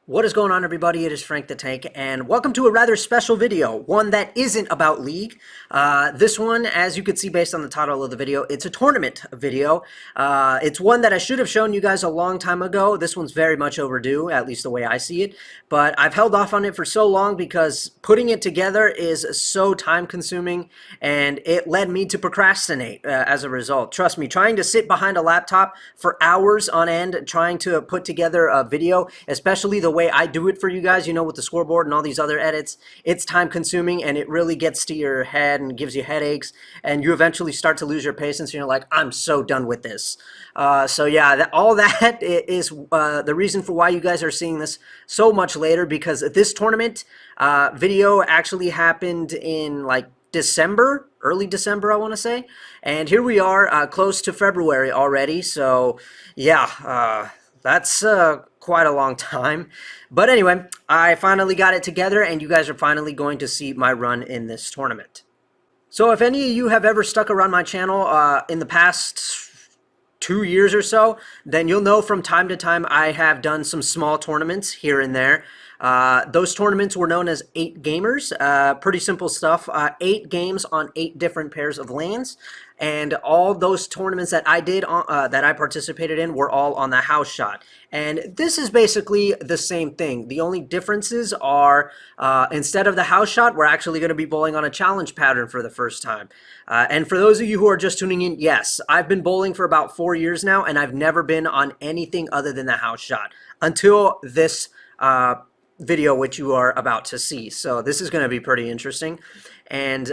What is going on, everybody? It is Frank the Tank, and welcome to a rather special video, one that isn't about League. This one, as you can see based on the title of the video, it's a tournament video. It's one that I should have shown you guys a long time ago. This one's very much overdue, at least the way I see it, but I've held off on it for so long because putting it together is so time-consuming, and it led me to procrastinate as a result. Trust me, trying to sit behind a laptop for hours on end, trying to put together a video, especially the way I do it for you guys, you know, with the scoreboard and all these other edits, it's time consuming and it really gets to your head and gives you headaches, and you eventually start to lose your patience and you're like, I'm so done with this. So yeah, all that is the reason for why you guys are seeing this so much later, because this tournament video actually happened in like December, early December, I want to say, and here we are close to February already. So yeah, that's quite a long time. But anyway, I finally got it together and you guys are finally going to see my run in this tournament. So if any of you have ever stuck around my channel in the past 2 years or so, then you'll know from time to time I have done some small tournaments here and there. Those tournaments were known as 8 gamers. Pretty simple stuff. 8 games on 8 different pairs of lanes, and all those tournaments that I did that I participated in were all on the house shot. And this is basically the same thing. The only differences are instead of the house shot, we're actually going to be bowling on a challenge pattern for the first time. And for those of you who are just tuning in, yes, I've been bowling for about 4 years now, and I've never been on anything other than the house shot until this video which you are about to see. So this is going to be pretty interesting. And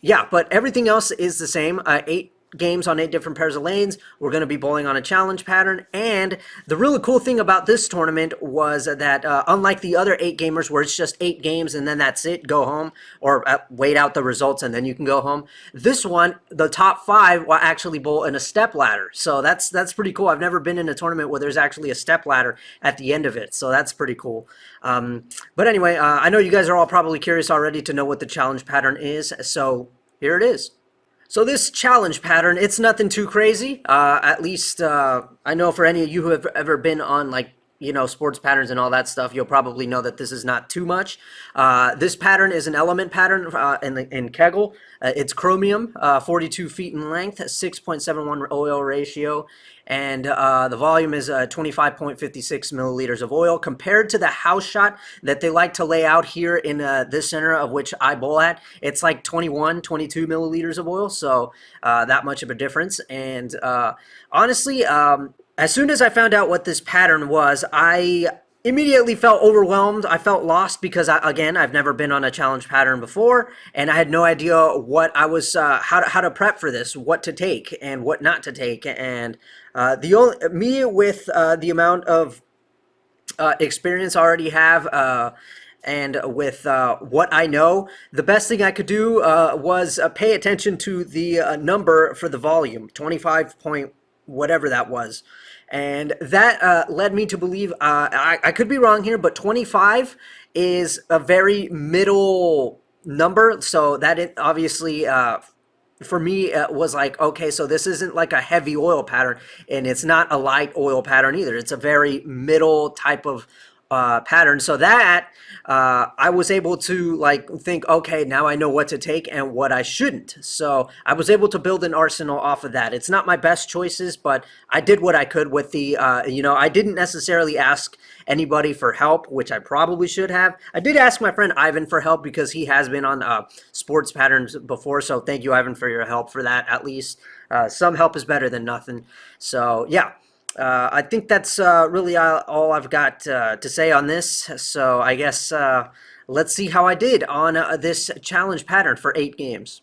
yeah, but everything else is the same. 8 games on 8 different pairs of lanes. We're going to be bowling on a challenge pattern. And the really cool thing about this tournament was that unlike the other 8 gamers where it's just 8 games and then that's it, go home, or wait out the results and then you can go home, this one, the top 5 will actually bowl in a step ladder. So that's pretty cool. I've never been in a tournament where there's actually a step ladder at the end of it. So that's pretty cool. But anyway, I know you guys are all probably curious already to know what the challenge pattern is. So here it is. So this challenge pattern, it's nothing too crazy. At least I know for any of you who have ever been on, like, you know, sports patterns and all that stuff, you'll probably know that this is not too much. This pattern is an element pattern in Kegel. It's chromium, 42 feet in length, 6.71 oil ratio, and the volume is 25.56 milliliters of oil. Compared to the house shot that they like to lay out here in this center of which I bowl at, it's like 22 milliliters of oil, so that much of a difference. And honestly, as soon as I found out what this pattern was, I immediately felt overwhelmed. I felt lost because, again, I've never been on a challenge pattern before, and I had no idea what I was, how to prep for this, what to take and what not to take. And me with the amount of experience I already have, and with what I know, the best thing I could do was pay attention to the number for the volume, 25 point whatever that was. And that led me to believe, I could be wrong here, but 25 is a very middle number. So that it obviously, for me, was like, okay, so this isn't like a heavy oil pattern, and it's not a light oil pattern either. It's a very middle type of pattern. So that I was able to like think, okay, now I know what to take and what I shouldn't. So I was able to build an arsenal off of that. It's not my best choices, but I did what I could with the, you know, I didn't necessarily ask anybody for help, which I probably should have. I did ask my friend Ivan for help because he has been on sports patterns before. So thank you, Ivan, for your help for that. At least some help is better than nothing. So yeah. I think that's really all I've got to say on this. So I guess let's see how I did on this challenge pattern for 8 games.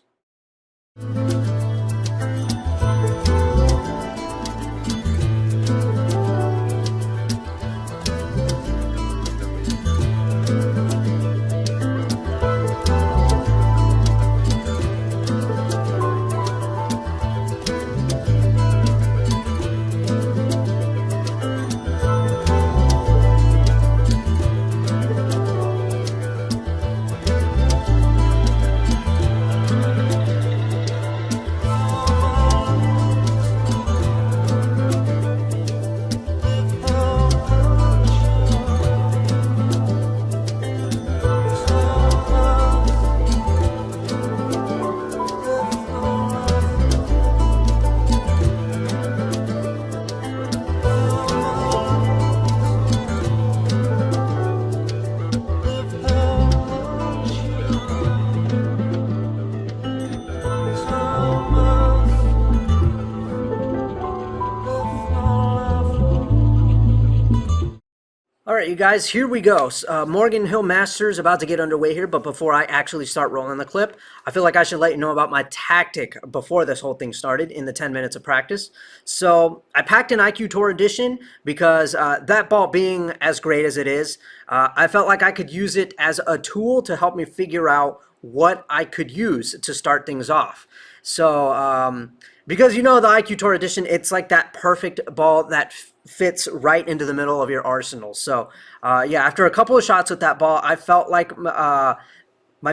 Alright, you guys, here we go. Morgan Hill Masters about to get underway here, but before I actually start rolling the clip, I feel like I should let you know about my tactic before this whole thing started in the 10 minutes of practice. So, I packed an IQ Tour Edition because that ball being as great as it is, I felt like I could use it as a tool to help me figure out what I could use to start things off. So, because you know the IQ Tour Edition, it's like that perfect ball that fits right into the middle of your arsenal. So, yeah, after a couple of shots with that ball, I felt like my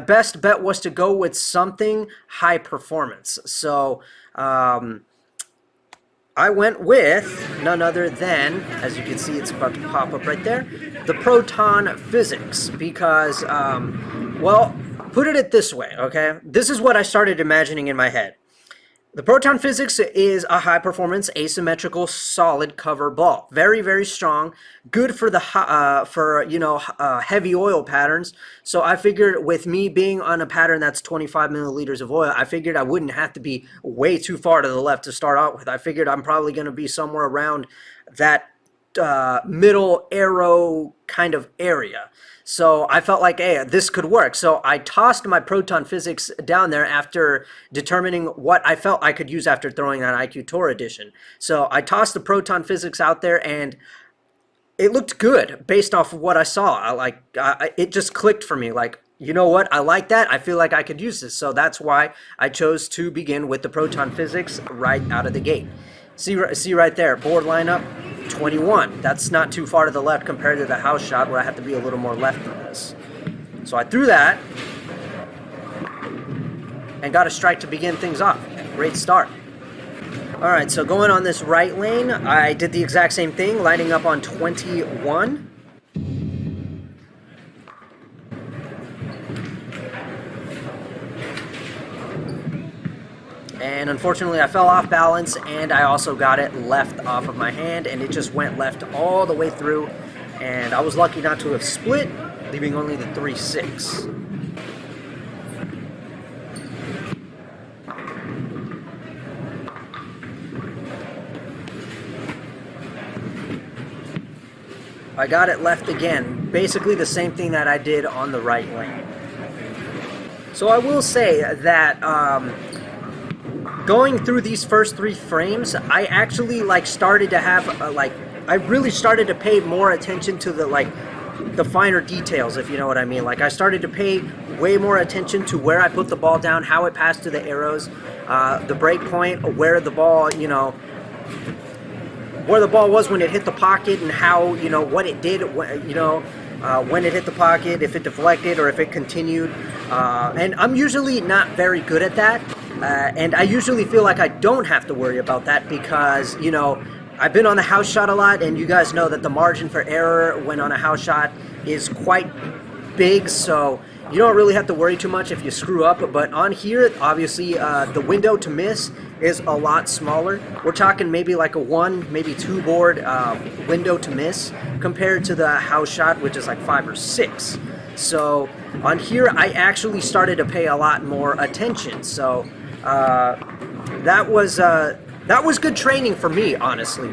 best bet was to go with something high performance. So, I went with none other than, as you can see, it's about to pop up right there, the Proton Physics, because, well, put it this way, okay? This is what I started imagining in my head. The Proton Physics is a high-performance, asymmetrical, solid cover ball. Very, very strong. Good for the heavy oil patterns. So I figured with me being on a pattern that's 25 milliliters of oil, I figured I wouldn't have to be way too far to the left to start out with. I figured I'm probably going to be somewhere around that middle arrow kind of area. So I felt like, hey, this could work. So I tossed my Proton Physics down there after determining what I felt I could use after throwing that IQ Tour Edition. So I tossed the Proton Physics out there, and it looked good based off of what I saw. It just clicked for me. Like, you know what? I like that. I feel like I could use this. So that's why I chose to begin with the Proton Physics right out of the gate. See right there, board lineup 21. That's not too far to the left compared to the house shot where I have to be a little more left than this. So I threw that and got a strike to begin things off. Great start. Alright, so going on this right lane, I did the exact same thing, lining up on 21. And unfortunately, I fell off balance, and I also got it left off of my hand, and it just went left all the way through. And I was lucky not to have split, leaving only the 3-6. I got it left again, basically the same thing that I did on the right lane. So I will say that going through these first 3 frames, I actually started to have I really started to pay more attention to the finer details, if you know what I mean. Like, I started to pay way more attention to where I put the ball down, how it passed to the arrows, the break point, where the ball, where the ball was when it hit the pocket, and how, what it did, when it hit the pocket, if it deflected or if it continued. And I'm usually not very good at that. And I usually feel like I don't have to worry about that because, I've been on the house shot a lot, and you guys know that the margin for error when on a house shot is quite big, so you don't really have to worry too much if you screw up. But on here, obviously, the window to miss is a lot smaller. We're talking maybe like a 1, maybe 2 board window to miss compared to the house shot, which is like 5 or 6. So on here, I actually started to pay a lot more attention. So that was good training for me, honestly,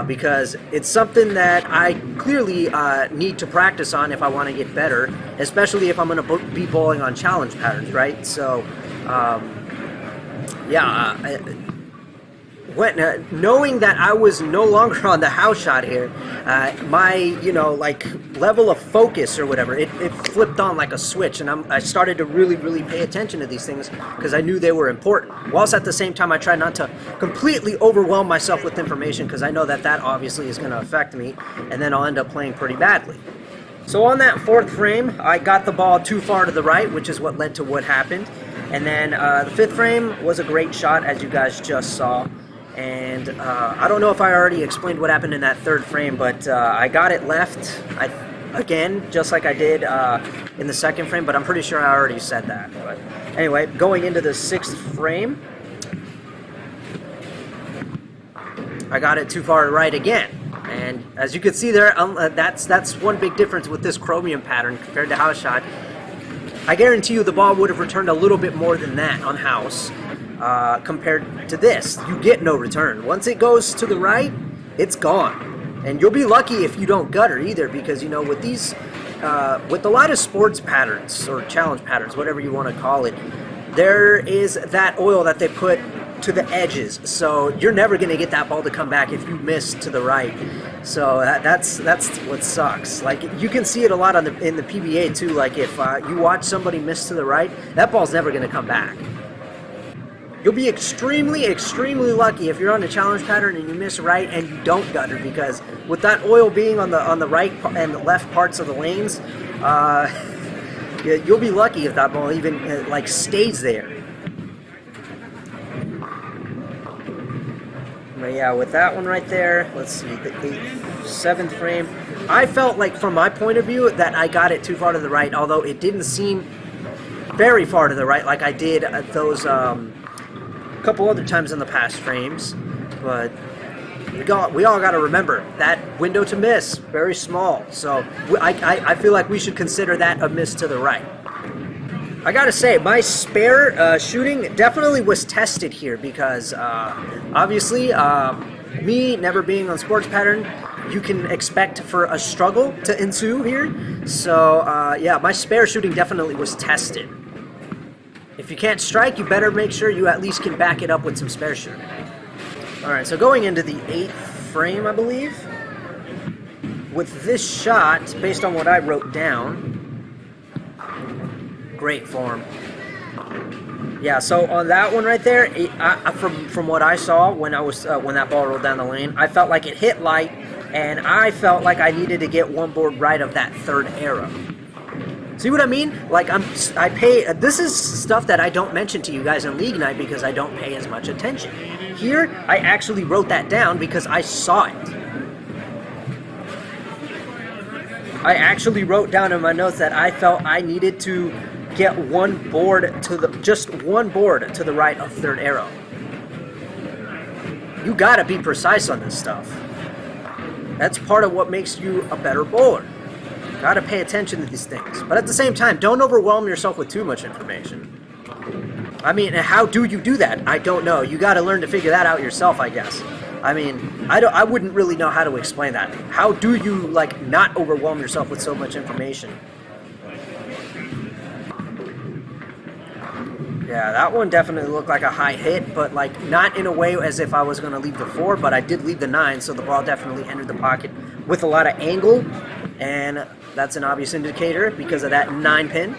because it's something that I clearly need to practice on if I want to get better, especially if I'm going to be bowling on challenge patterns, right? So, knowing that I was no longer on the house shot here, my, level of focus or whatever, it flipped on like a switch, and I started to really, really pay attention to these things because I knew they were important. Whilst at the same time, I tried not to completely overwhelm myself with information because I know that obviously is going to affect me, and then I'll end up playing pretty badly. So on that 4th frame, I got the ball too far to the right, which is what led to what happened. And then the 5th frame was a great shot, as you guys just saw. And I don't know if I already explained what happened in that 3rd frame, but I got it left, again, just like I did in the 2nd frame, but I'm pretty sure I already said that. But anyway, going into the 6th frame, I got it too far right again. And as you can see there, that's one big difference with this chromium pattern compared to house shot. I guarantee you the ball would have returned a little bit more than that on house. Compared to this, you get no return. Once it goes to the right, it's gone. And you'll be lucky if you don't gutter either, because, you know, with these, with a lot of sports patterns or challenge patterns, whatever you want to call it, there is that oil that they put to the edges, so you're never going to get that ball to come back if you miss to the right. So that's what sucks. Like, you can see it a lot in the PBA too. Like, if you watch somebody miss to the right, that ball's never going to come back. You'll be extremely, extremely lucky if you're on a challenge pattern and you miss right and you don't gutter, because with that oil being on the right and the left parts of the lanes, you'll be lucky if that ball even like stays there. But yeah, with that one right there, let's see, the 8th, 7th frame, I felt like, from my point of view, that I got it too far to the right, although it didn't seem very far to the right like I did at those couple other times in the past frames. But we all got to remember that window to miss, very small. So I feel like we should consider that a miss to the right. I gotta say, my spare shooting definitely was tested here, because obviously, me never being on sports pattern, you can expect for a struggle to ensue here. So yeah, my spare shooting definitely was tested. If you can't strike, you better make sure you at least can back it up with some spare shooting. Alright, so going into the 8th frame, I believe, with this shot, based on what I wrote down, great form. Yeah, so on that one right there, from what I saw when that ball rolled down the lane, I felt like it hit light, and I felt like I needed to get one board right of that 3rd arrow. See what I mean? Like, this is stuff that I don't mention to you guys in League Night because I don't pay as much attention. Here, I actually wrote that down because I saw it. I actually wrote down in my notes that I felt I needed to get one board to just one board to the right of 3rd arrow. You gotta be precise on this stuff. That's part of what makes you a better bowler. Gotta pay attention to these things. But at the same time, don't overwhelm yourself with too much information. I mean, how do you do that? I don't know. You gotta learn to figure that out yourself, I guess. I mean, I wouldn't really know how to explain that. How do you, like, not overwhelm yourself with so much information? Yeah, that one definitely looked like a high hit, but, like, not in a way as if I was going to leave the 4, but I did leave the 9, so the ball definitely entered the pocket with a lot of angle, and that's an obvious indicator because of that 9 pin.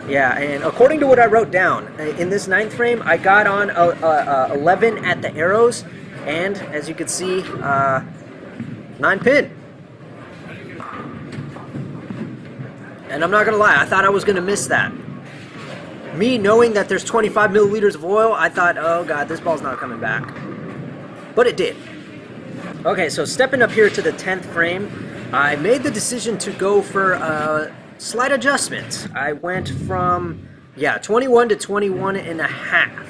Yeah, and according to what I wrote down, in this 9th frame, I got on 11 at the arrows, and as you can see, 9 pin. And I'm not going to lie, I thought I was going to miss that. Me knowing that there's 25 milliliters of oil, I thought, oh god, this ball's not coming back. But it did. Okay, so stepping up here to the 10th frame, I made the decision to go for slight adjustments. I went from, 21 to 21 and a half.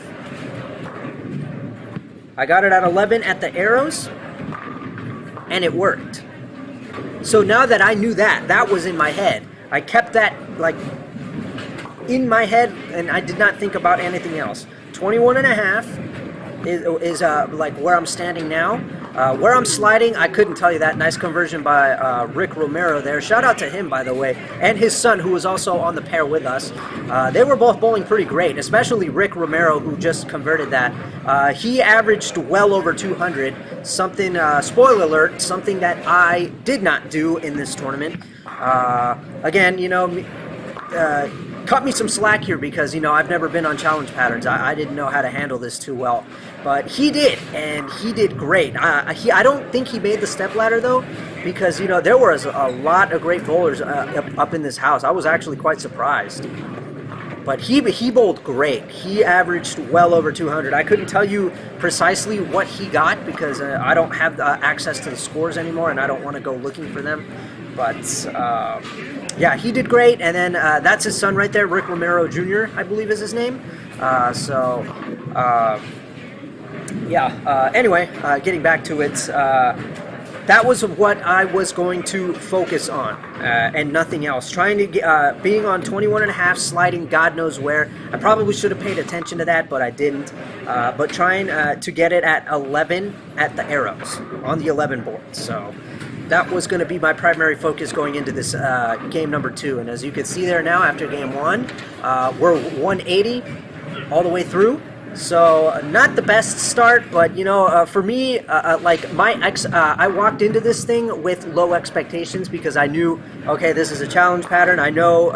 I got it at 11 at the arrows, and it worked. So now that I knew that was in my head. I kept that, like, in my head, and I did not think about anything else. 21 and a half is like where I'm standing now. Where I'm sliding, I couldn't tell you that. Nice conversion by Rick Romero there. Shout out to him, by the way, and his son, who was also on the pair with us. They were both bowling pretty great, especially Rick Romero, who just converted that. He averaged well over 200, something, spoiler alert, something that I did not do in this tournament. Again, you know, cut me some slack here because, you know, I've never been on challenge patterns. I didn't know how to handle this too well. But he did, and he did great. I don't think he made the stepladder, though, because, you know, there was a lot of great bowlers up in this house. I was actually quite surprised. But he bowled great. He averaged well over 200. I couldn't tell you precisely what he got because I don't have access to the scores anymore, and I don't want to go looking for them. But, yeah, he did great. And then that's his son right there, Rick Romero Jr., I believe is his name. Yeah, anyway, getting back to it, that was what I was going to focus on, and nothing else. Trying to get, being on 21.5, sliding God knows where. I probably should have paid attention to that, but I didn't. But trying to get it at 11 at the arrows, on the 11 board. So that was going to be my primary focus going into this game number 2. And as you can see there now, after game 1, we're 180 all the way through. So not the best start, but you know, for me, like I walked into this thing with low expectations because I knew, okay, this is a challenge pattern. I know,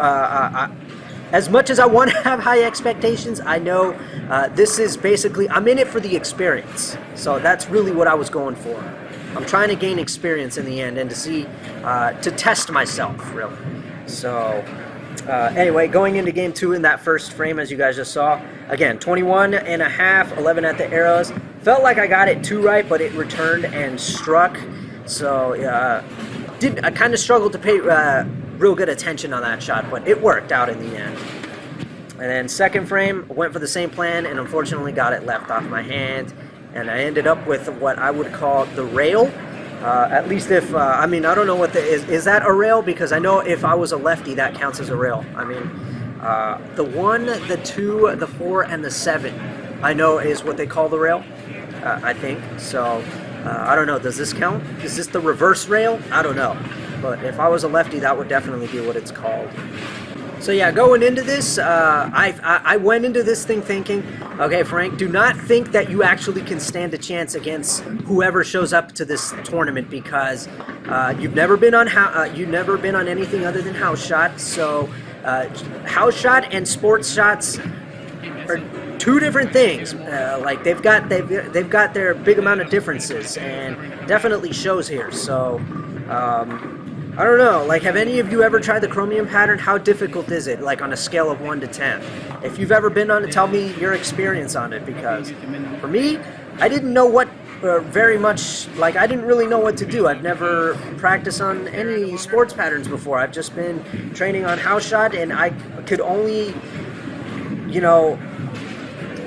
as much as I want to have high expectations, I know this is basically, I'm in it for the experience. So that's really what I was going for. I'm trying to gain experience in the end and to see, to test myself, really. So anyway, going into game 2 in that first frame, as you guys just saw, again, 21.5, 11 at the arrows. Felt like I got it 2 right, but it returned and struck. So I kind of struggled to pay real good attention on that shot, but it worked out in the end. And then second frame, went for the same plan, and unfortunately got it left off my hand. And I ended up with what I would call the rail. At least if, I mean, I don't know what is that a rail? Because I know if I was a lefty, that counts as a rail. I mean, the 1, the 2, the 4, and the 7, I know is what they call the rail, I think. So, I don't know, does this count? Is this the reverse rail? I don't know. But if I was a lefty, that would definitely be what it's called. So yeah, going into this, I went into this thing thinking, okay, Frank, do not think that you actually can stand a chance against whoever shows up to this tournament because you've never been on anything other than house shot. So house shot and sports shots are 2 different things. Like they've got their big amount of differences, and definitely shows here. So. I don't know, like, have any of you ever tried the chromium pattern? How difficult is it, like, on a scale of 1 to 10? If you've ever been on it, tell me your experience on it, because for me, I didn't know what very much, like, I didn't really know what to do. I've never practiced on any sports patterns before. I've just been training on house shot, and I could only, you know,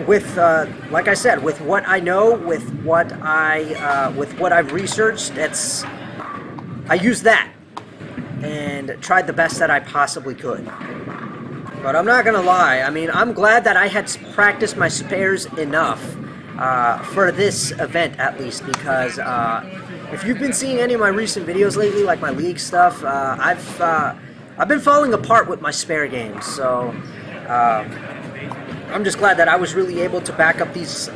with, like I said, with what I know, with what I've researched, I use that and tried the best that I possibly could. But I'm not gonna lie, I mean, I'm glad that I had practiced my spares enough for this event at least, because if you've been seeing any of my recent videos lately, like my league stuff, I've been falling apart with my spare games. So I'm just glad that I was really able to back up these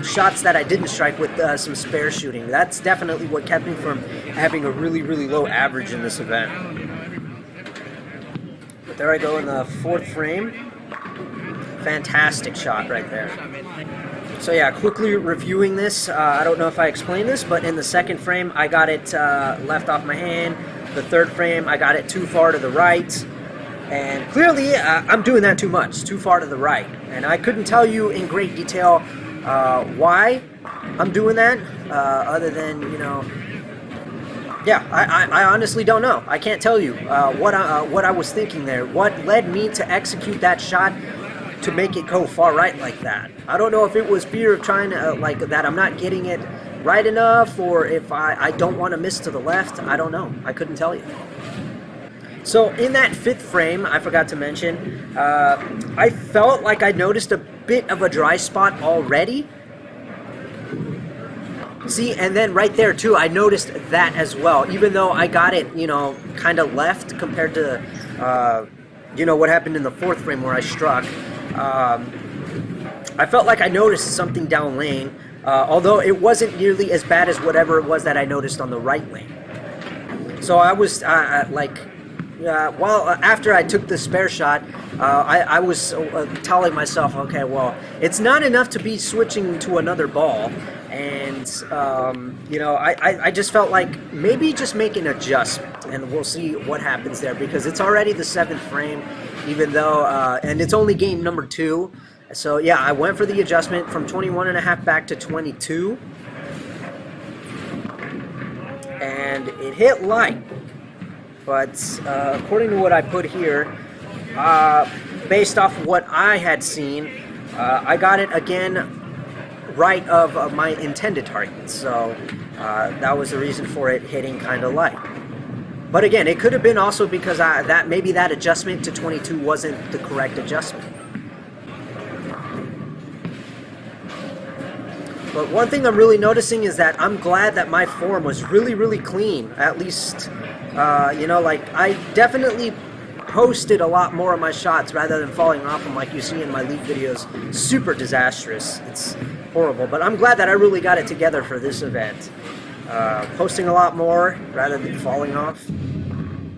shots that I didn't strike with some spare shooting. That's definitely what kept me from having a really, really low average in this event. But there I go in the 4th frame. Fantastic shot right there. So yeah, quickly reviewing this, I don't know if I explained this, but in the 2nd frame I got it left off my hand. The 3rd frame I got it too far to the right. And clearly I'm doing that too much, too far to the right. And I couldn't tell you in great detail why I'm doing that, other than, you know, yeah, I honestly don't know. I can't tell you what I was thinking there. What led me to execute that shot to make it go far right like that. I don't know if it was fear of trying to, like, that I'm not getting it right enough, or if I don't want to miss to the left. I don't know. I couldn't tell you. So in that 5th frame, I forgot to mention, I felt like I noticed a bit of a dry spot already. See, and then right there too, I noticed that as well, even though I got it, you know, kind of left compared to, you know, what happened in the 4th frame where I struck. I felt like I noticed something down lane, although it wasn't nearly as bad as whatever it was that I noticed on the right lane. So I was after I took the spare shot, I was telling myself, okay, well, it's not enough to be switching to another ball, and you know, I just felt like maybe just make an adjustment, and we'll see what happens there, because it's already the 7th frame, even though, and it's only game number 2. So yeah, I went for the adjustment from 21.5 back to 22, and it hit light. But according to what I put here, based off what I had seen, I got it again right of my intended target. So that was the reason for it hitting kind of light. But again, it could have been also because maybe that adjustment to 22 wasn't the correct adjustment. But one thing I'm really noticing is that I'm glad that my form was really, really clean. At least, you know, like I definitely posted a lot more of my shots rather than falling off them like you see in my league videos. Super disastrous. It's horrible. But I'm glad that I really got it together for this event. Posting a lot more rather than falling off.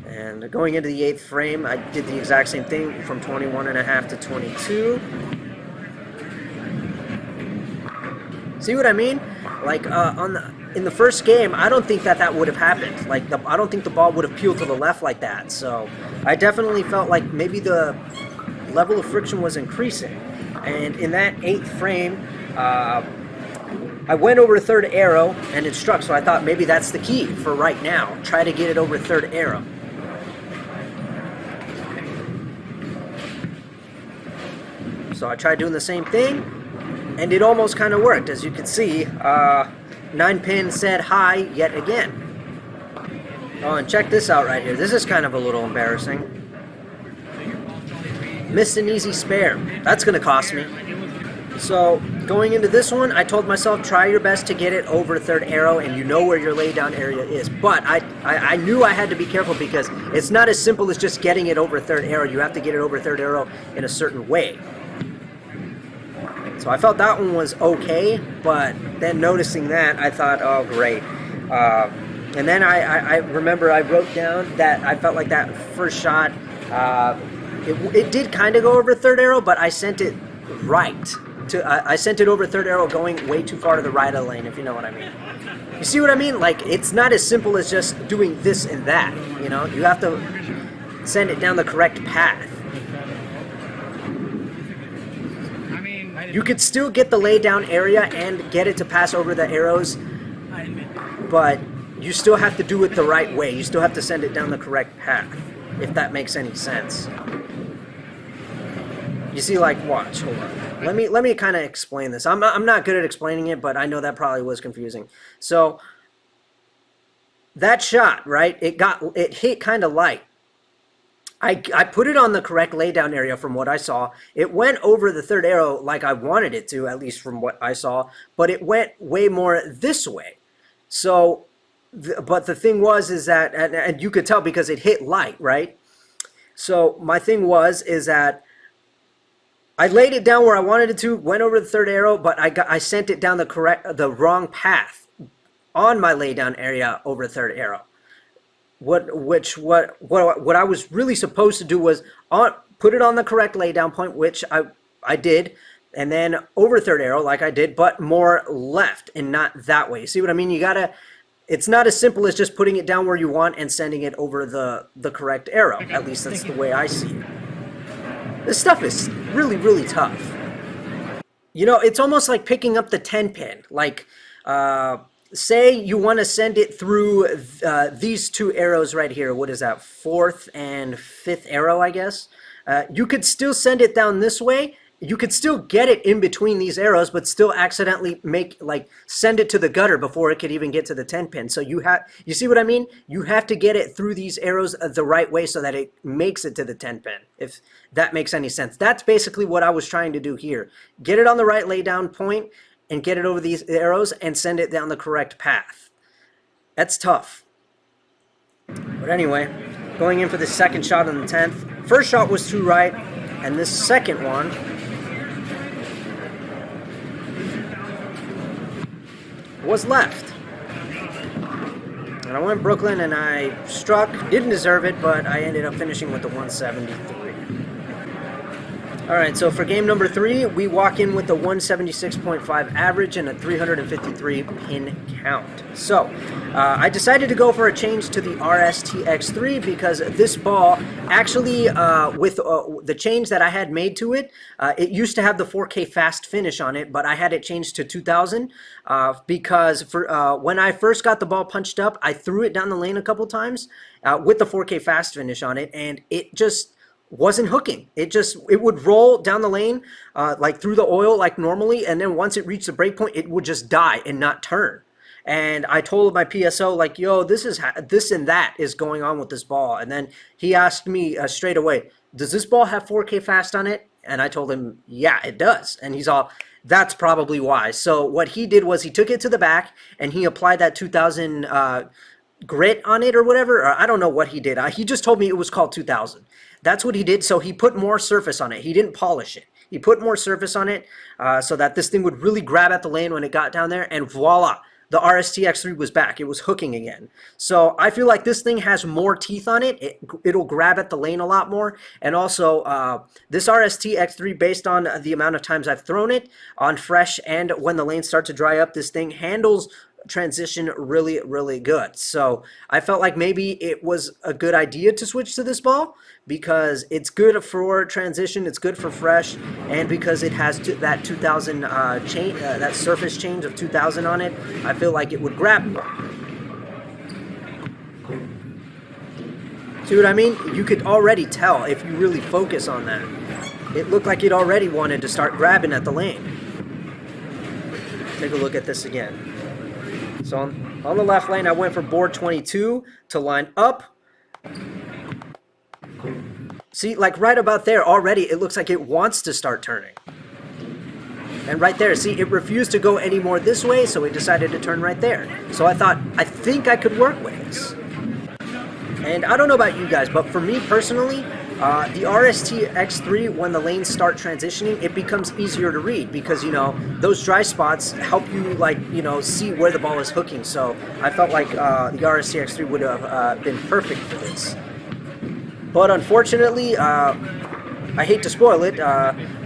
And going into the 8th frame, I did the exact same thing from 21.5 to 22. See what I mean? Like in the first game, I don't think that would have happened. Like I don't think the ball would have peeled to the left like that. So I definitely felt like maybe the level of friction was increasing. And in that 8th frame, I went over 3rd arrow and it struck. So I thought maybe that's the key for right now. Try to get it over 3rd arrow. So I tried doing the same thing. And it almost kind of worked. As you can see, 9-pin said hi yet again. Oh, and check this out right here. This is kind of a little embarrassing. Missed an easy spare. That's going to cost me. So, going into this one, I told myself, try your best to get it over 3rd arrow, and you know where your laydown area is. But I knew I had to be careful because it's not as simple as just getting it over 3rd arrow. You have to get it over 3rd arrow in a certain way. So I felt that one was okay, but then noticing that, I thought, oh, great. And then I remember I wrote down that I felt like that first shot, it did kind of go over 3rd arrow, but I sent it right. I sent it over 3rd arrow going way too far to the right of the lane, if you know what I mean. You see what I mean? Like, it's not as simple as just doing this and that, you know? You have to send it down the correct path. You could still get the laydown area and get it to pass over the arrows, but you still have to do it the right way. You still have to send it down the correct path, if that makes any sense. You see, like, watch, hold on. Let me kind of explain this. I'm not good at explaining it, but I know that probably was confusing. So, that shot, right, it hit kind of light. I put it on the correct laydown area from what I saw. It went over the 3rd arrow like I wanted it to, at least from what I saw, but it went way more this way. So, but the thing was is that, and you could tell because it hit light, right? So my thing is that I laid it down where I wanted it to, went over the 3rd arrow, but I sent it down the wrong path on my laydown area over 3rd arrow. What I was really supposed to do was put it on the correct laydown point, which I did, and then over 3rd arrow like I did, but more left and not that way. See what I mean? It's not as simple as just putting it down where you want and sending it over the correct arrow. At least that's the way I see it. This stuff is really, really tough. You know, it's almost like picking up the 10-pin. Like, say you want to send it through these 2 arrows right here. What is that? 4th and 5th arrow, I guess. You could still send it down this way. You could still get it in between these arrows, but still accidentally send it to the gutter before it could even get to the 10-pin. So you see what I mean? You have to get it through these arrows the right way so that it makes it to the 10-pin, if that makes any sense. That's basically what I was trying to do here. Get it on the right laydown point and get it over these arrows and send it down the correct path. That's tough. But anyway, going in for the second shot on the 10th. First shot was to right, and this second one was left. And I went Brooklyn and I struck, didn't deserve it, but I ended up finishing with the 173. Alright, so for game number 3, we walk in with a 176.5 average and a 353 pin count. So, I decided to go for a change to the RSTX3 because this ball, actually, with the change that I had made to it, it used to have the 4K fast finish on it, but I had it changed to 2000 because when I first got the ball punched up, I threw it down the lane a couple times with the 4K fast finish on it, and it just wasn't hooking. It would roll down the lane like through the oil like normally, and then once it reached the break point, it would just die and not turn. And I told my PSO like, "Yo, this and that is going on with this ball." And then he asked me straight away, "Does this ball have 4K fast on it?" And I told him, "Yeah, it does." And he's all, "That's probably why." So what he did was he took it to the back and he applied that 2000 grit on it or whatever. Or I don't know what he did. He just told me it was called 2000. That's what he did. So he put more surface on it. He didn't polish it. He put more surface on it so that this thing would really grab at the lane when it got down there, and voila, the RSTX3 was back. It was hooking again. So I feel like this thing has more teeth on it. It'll grab at the lane a lot more. And also, this RSTX3, based on the amount of times I've thrown it on fresh and when the lanes start to dry up, this thing handles transition really, really good. So I felt like maybe it was a good idea to switch to this ball because it's good for transition, it's good for fresh, and because it has that 2000 that surface change of 2000 on it, I feel like it would grab more. See what I mean? You could already tell if you really focus on that. It looked like it already wanted to start grabbing at the lane. Take a look at this again. So on the left lane, I went for board 22 to line up. See, like right about there already, it looks like it wants to start turning. And right there, see, it refused to go any more this way, so it decided to turn right there. So I thought, I think I could work with this. And I don't know about you guys, but for me personally, the RSTX3, when the lanes start transitioning, it becomes easier to read because, you know, those dry spots help you, like, you know, see where the ball is hooking. So I felt like the RSTX3 would have been perfect for this. But unfortunately, I hate to spoil it,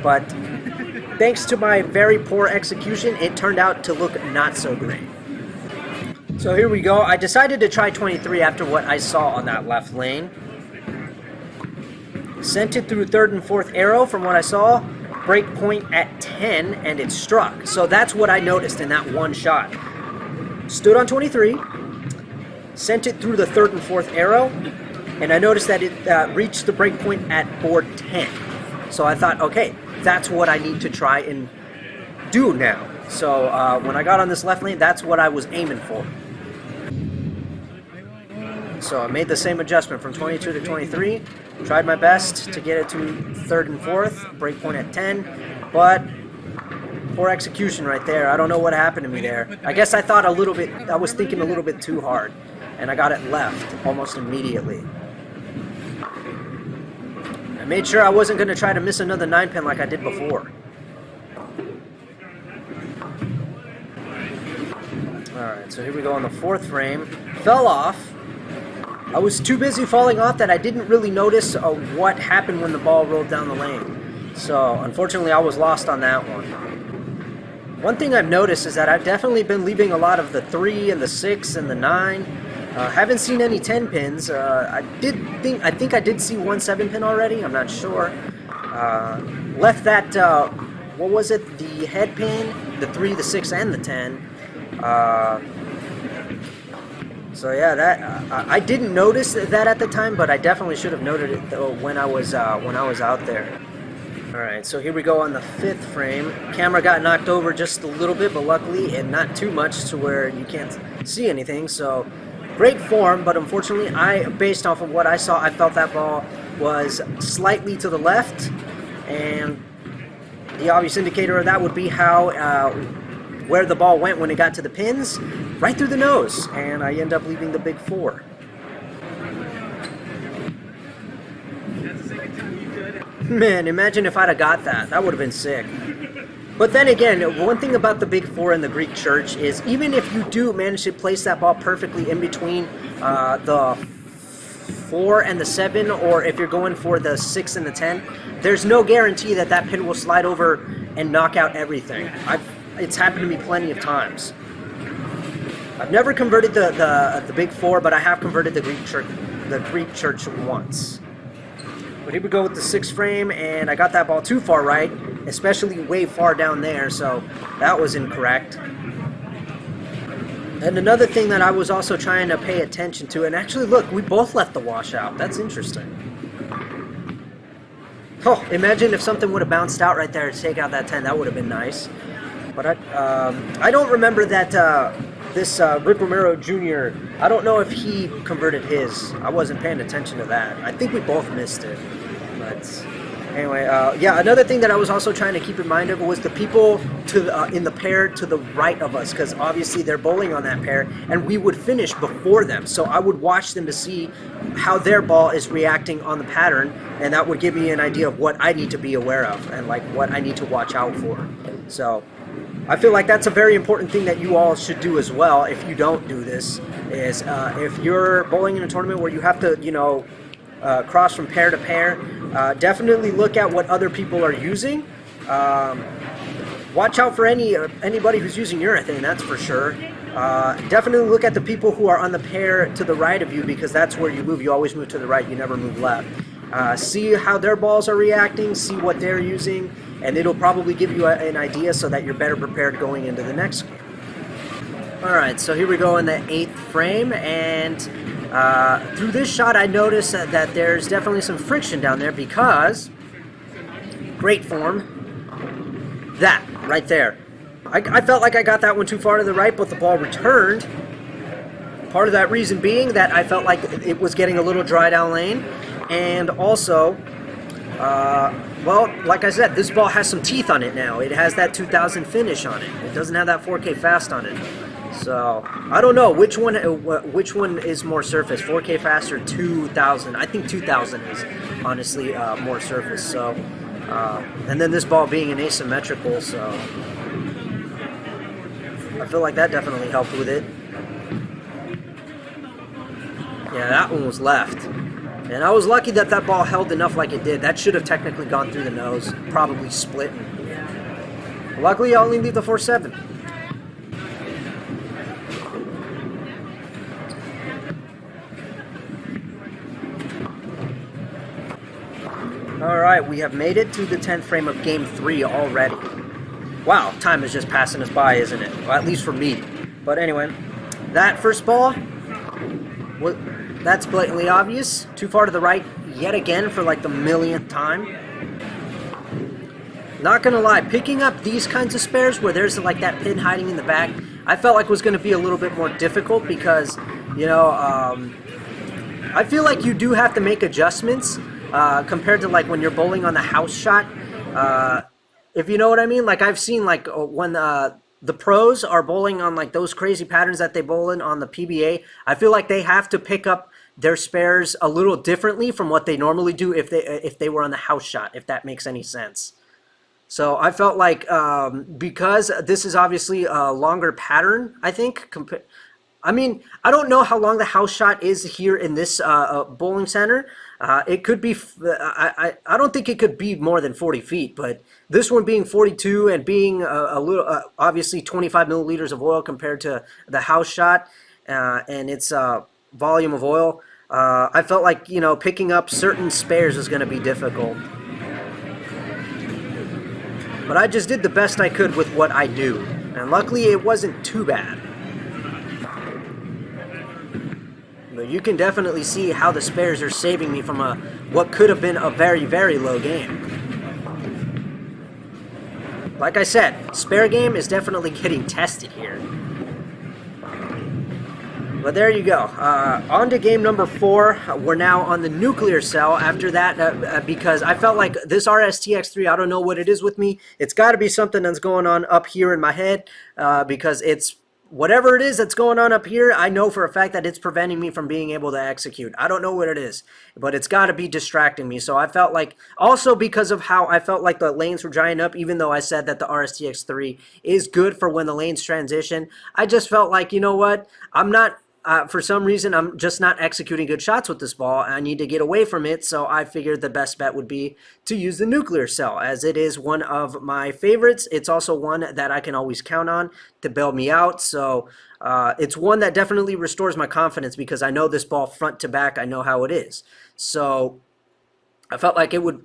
but thanks to my very poor execution, it turned out to look not so great. So here we go. I decided to try 23 after what I saw on that left lane. Sent it through third and fourth arrow from what I saw. Break point at 10, and it struck. So that's what I noticed in that one shot. Stood on 23, sent it through the third and fourth arrow, and I noticed that it reached the break point at board 10. So I thought, okay, that's what I need to try and do now. So when I got on this left lane, that's what I was aiming for. So I made the same adjustment from 22 to 23. Tried my best to get it to third and fourth, break point at 10, but poor execution right there. I don't know what happened to me there. I guess I was thinking a little bit too hard, and I got it left almost immediately. I made sure I wasn't going to try to miss another 9-pin like I did before. Alright, so here we go on the fourth frame. Fell off. I was too busy falling off that I didn't really notice what happened when the ball rolled down the lane. So, unfortunately, I was lost on that one. One thing I've noticed is that I've definitely been leaving a lot of the 3 and the 6 and the 9. Haven't seen any 10 pins. I think I did see one 7-pin already. I'm not sure. Left that, what was it? The head pin, the 3, the 6, and the 10. So yeah, that I didn't notice that at the time, but I definitely should have noted it though when I was out there. All right, so here we go on the fifth frame. Camera got knocked over just a little bit, but luckily, and not too much to where you can't see anything. So great form, but unfortunately, based off of what I saw, I felt that ball was slightly to the left, and the obvious indicator of that would be how where the ball went when it got to the pins, right through the nose, and I end up leaving the big 4. Man, imagine if I'd have got that. That would have been sick. But then again, one thing about the big 4 in the Greek church is even if you do manage to place that ball perfectly in between the 4 and the 7, or if you're going for the 6 and the 10, there's no guarantee that that pin will slide over and knock out everything. It's happened to me plenty of times. I've never converted the big 4, but I have converted the Greek church once. But here we go with the 6th frame, and I got that ball too far right, especially way far down there, so that was incorrect. And another thing that I was also trying to pay attention to, and actually look, we both left the washout. That's interesting. Oh, imagine if something would have bounced out right there to take out that 10. That would have been nice. But I don't remember that this Rick Romero Jr., I don't know if he converted his. I wasn't paying attention to that. I think we both missed it. But anyway, yeah, another thing that I was also trying to keep in mind of was the people to in the pair to the right of us, because obviously they're bowling on that pair, and we would finish before them. So I would watch them to see how their ball is reacting on the pattern, and that would give me an idea of what I need to be aware of and like what I need to watch out for. So I feel like that's a very important thing that you all should do as well. If you don't do this, is if you're bowling in a tournament where you have to, you know, cross from pair to pair, definitely look at what other people are using. Watch out for anybody who's using urethane, that's for sure. Definitely look at the people who are on the pair to the right of you, because that's where you move. You always move to the right, you never move left. See how their balls are reacting, see what they're using, and it'll probably give you an idea so that you're better prepared going into the next game. Alright, so here we go in the 8th frame, and through this shot I noticed that there's definitely some friction down there, because great form. That, right there. I felt like I got that one too far to the right, but the ball returned. Part of that reason being that I felt like it was getting a little dry down lane, and also, well, like I said, this ball has some teeth on it now. It has that 2000 finish on it. It doesn't have that 4K fast on it. So, I don't know which one is more surface, 4K fast or 2000. I think 2000 is honestly more surface. So, and then this ball being an asymmetrical, so I feel like that definitely helped with it. Yeah, that one was left. And I was lucky that that ball held enough like it did. That should have technically gone through the nose, probably split. Luckily, I only leave the 4-7. Alright, we have made it to the 10th frame of Game 3 already. Wow, time is just passing us by, isn't it? Well, at least for me. But anyway, that first ball, that's blatantly obvious. Too far to the right yet again for like the millionth time. Not gonna lie, picking up these kinds of spares where there's like that pin hiding in the back, I felt like was gonna be a little bit more difficult because, you know, I feel like you do have to make adjustments compared to like when you're bowling on the house shot. If you know what I mean, like I've seen like when the pros are bowling on like those crazy patterns that they bowl in on the PBA, I feel like they have to pick up their spares a little differently from what they normally do if they were on the house shot, if that makes any sense. So I felt like because this is obviously a longer pattern, I think. I mean, I don't know how long the house shot is here in this bowling center. It could be, I don't think it could be more than 40 feet, but this one being 42 and being a little, obviously 25 milliliters of oil compared to the house shot and its volume of oil, I felt like, you know, picking up certain spares was going to be difficult. But I just did the best I could with what I do, and luckily it wasn't too bad. But you can definitely see how the spares are saving me from what could have been a very, very low game. Like I said, spare game is definitely getting tested here. But there you go. On to game number 4. We're now on the nuclear cell after that because I felt like this RSTX3, I don't know what it is with me. It's got to be something that's going on up here in my head because it's whatever it is that's going on up here, I know for a fact that it's preventing me from being able to execute. I don't know what it is, but it's got to be distracting me. So I felt like, also because of how I felt like the lanes were drying up, even though I said that the RSTX3 is good for when the lanes transition, I just felt like, you know what, I'm not, for some reason, I'm just not executing good shots with this ball. I need to get away from it, so I figured the best bet would be to use the nuclear cell, as it is one of my favorites. It's also one that I can always count on to bail me out, so it's one that definitely restores my confidence because I know this ball front to back. I know how it is. So I felt like it would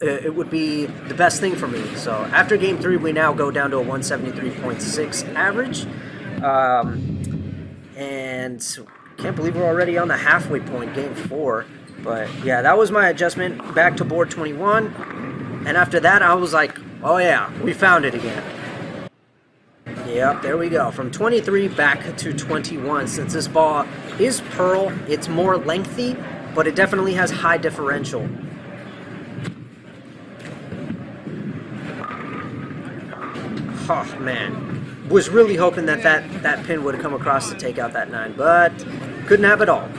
be the best thing for me. So after game 3, we now go down to a 173.6 average, and can't believe we're already on the halfway point, game 4. But yeah, that was my adjustment back to board 21. And after that, I was like, oh yeah, we found it again. Yep, there we go. From 23 back to 21. Since this ball is pearl, it's more lengthy, but it definitely has high differential. Oh, man. Was really hoping that that pin would have come across to take out that 9, but couldn't have it all.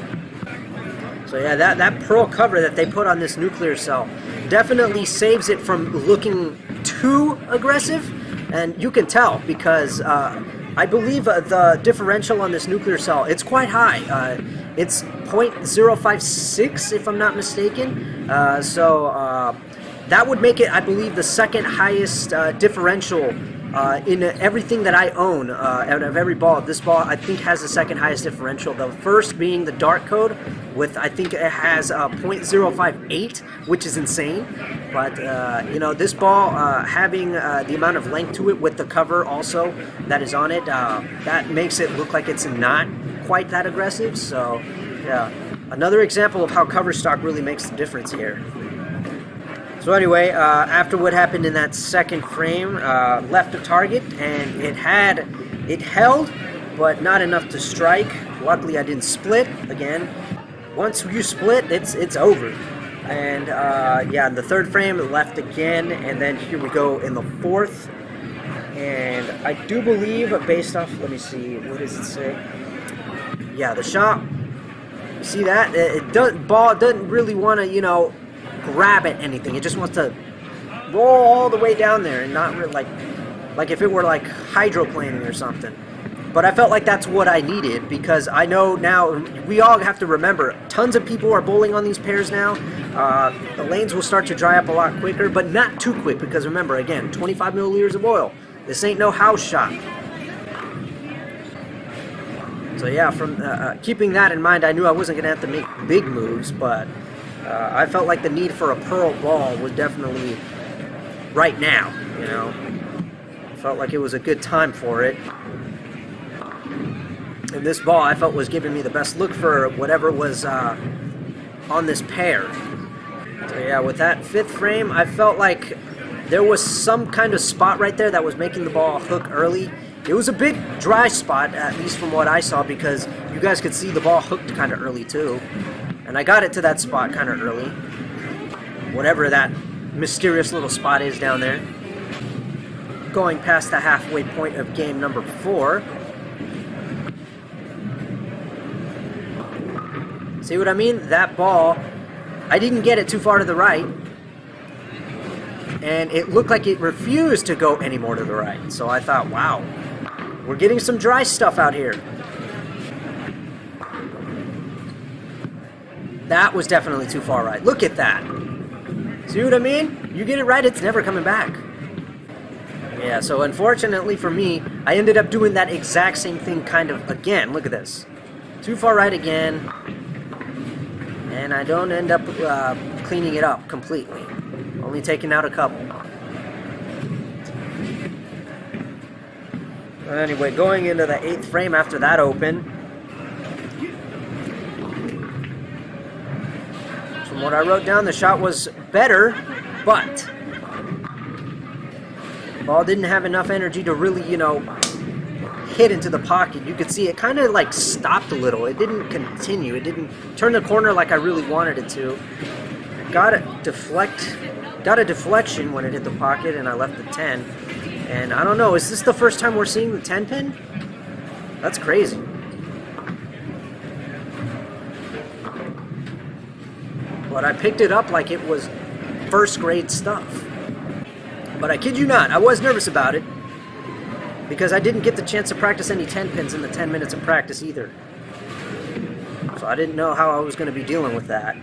So yeah, that pearl cover that they put on this nuclear cell definitely saves it from looking too aggressive. And you can tell because I believe the differential on this nuclear cell, it's quite high. It's 0.056 if I'm not mistaken. So that would make it, I believe, the second highest differential in everything that I own out of every ball. This ball, I think, has the second highest differential. The first being the dark code with, I think it has 0.058, which is insane. But, you know, this ball having the amount of length to it with the cover also that is on it, that makes it look like it's not quite that aggressive. So, yeah, another example of how cover stock really makes the difference here. So anyway, after what happened in that second frame, left a target, and it held, but not enough to strike. Luckily, I didn't split again. Once you split, it's over. And yeah, in the third frame, it left again, and then here we go in the fourth. And I do believe, based off, let me see, what does it say? Yeah, the shot. You see that? Ball doesn't really want to, you know, grab at anything. It just wants to roll all the way down there, and not really like if it were like hydroplaning or something. But I felt like that's what I needed, because I know now, we all have to remember, tons of people are bowling on these pairs now. The lanes will start to dry up a lot quicker, but not too quick, because remember, again, 25 milliliters of oil. This ain't no house shot. So yeah, from keeping that in mind, I knew I wasn't going to have to make big moves, but I felt like the need for a pearl ball was definitely right now, you know. Felt like it was a good time for it. And this ball, I felt, was giving me the best look for whatever was on this pair. So yeah, with that fifth frame, I felt like there was some kind of spot right there that was making the ball hook early. It was a big dry spot, at least from what I saw, because you guys could see the ball hooked kind of early too. And I got it to that spot kind of early. Whatever that mysterious little spot is down there. Going past the halfway point of game number 4. See what I mean? That ball, I didn't get it too far to the right. And it looked like it refused to go any more to the right. So I thought, wow, we're getting some dry stuff out here. That was definitely too far right. Look at that. See what I mean? You get it right, it's never coming back. Yeah, so unfortunately for me, I ended up doing that exact same thing kind of again. Look at this. Too far right again. And I don't end up cleaning it up completely. Only taking out a couple. Anyway, going into the 8th frame after that open. From what I wrote down, the shot was better, but the ball didn't have enough energy to really, you know, hit into the pocket. You could see it kind of like stopped a little. It didn't continue. It didn't turn the corner like I really wanted it to. Got a deflection when it hit the pocket, and I left the 10. And I don't know, is this the first time we're seeing the 10 pin? That's crazy. But I picked it up like it was first grade stuff. But I kid you not, I was nervous about it, because I didn't get the chance to practice any 10 pins in the 10 minutes of practice either. So I didn't know how I was going to be dealing with that.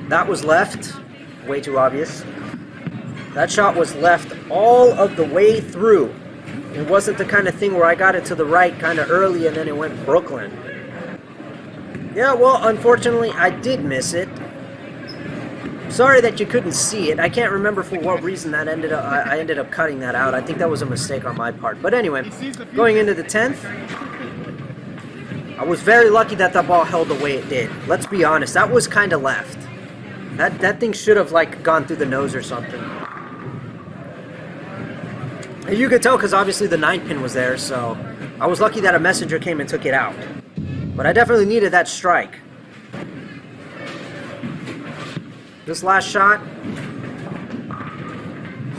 That was left. Way too obvious. That shot was left all of the way through. It wasn't the kind of thing where I got it to the right kind of early and then it went Brooklyn. Yeah, well, unfortunately, I did miss it. Sorry that you couldn't see it. I can't remember for what reason that I ended up cutting that out. I think that was a mistake on my part. But anyway, going into the 10th, I was very lucky that that ball held the way it did. Let's be honest, that was kind of left. That thing should have like gone through the nose or something. And you could tell because obviously the 9-pin was there, so I was lucky that a messenger came and took it out. But I definitely needed that strike. This last shot.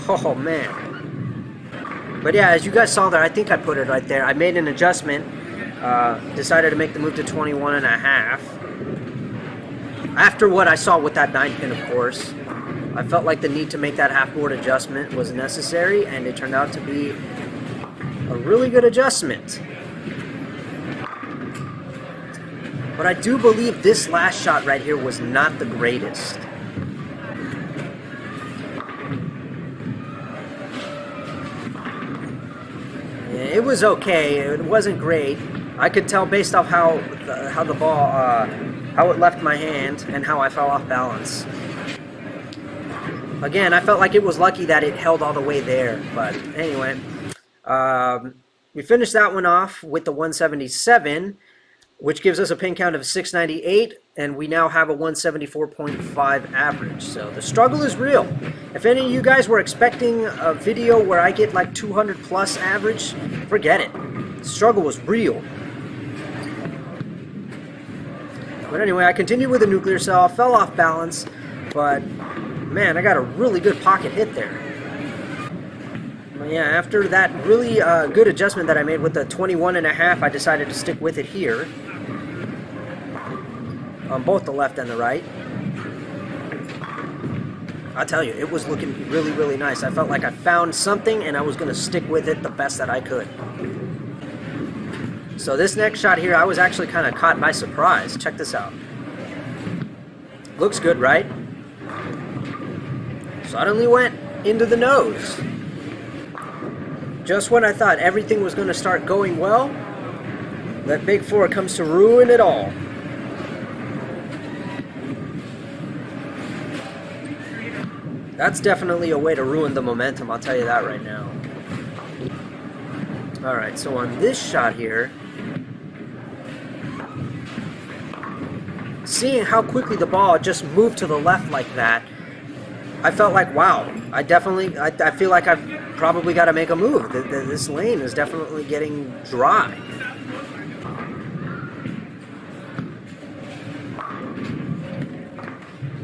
Oh man. But yeah, as you guys saw there, I think I put it right there. I made an adjustment. Decided to make the move to 21.5. After what I saw with that 9-pin, of course, I felt like the need to make that half-board adjustment was necessary, and it turned out to be a really good adjustment. But I do believe this last shot right here was not the greatest. It was okay. It wasn't great. I could tell based off how the ball, how it left my hand and how I fell off balance. Again, I felt like it was lucky that it held all the way there. But anyway, we finished that one off with the 177, which gives us a pin count of 698, and we now have a 174.5 average. So the struggle is real. If any of you guys were expecting a video where I get like 200 plus average, forget it. The struggle was real. But anyway, I continued with the nuclear cell, fell off balance, but man, I got a really good pocket hit there. But yeah, after that really good adjustment that I made with the 21.5, I decided to stick with it here. On both the left and the right. I'll tell you, it was looking really, really nice. I felt like I found something and I was going to stick with it the best that I could. So this next shot here, I was actually kind of caught by surprise. Check this out. Looks good, right? Suddenly went into the nose. Just when I thought everything was going to start going well, that big four comes to ruin it all. That's definitely a way to ruin the momentum, I'll tell you that right now. Alright, so on this shot here, seeing how quickly the ball just moved to the left like that, I felt like, wow, I feel like I've probably got to make a move. This lane is definitely getting dry.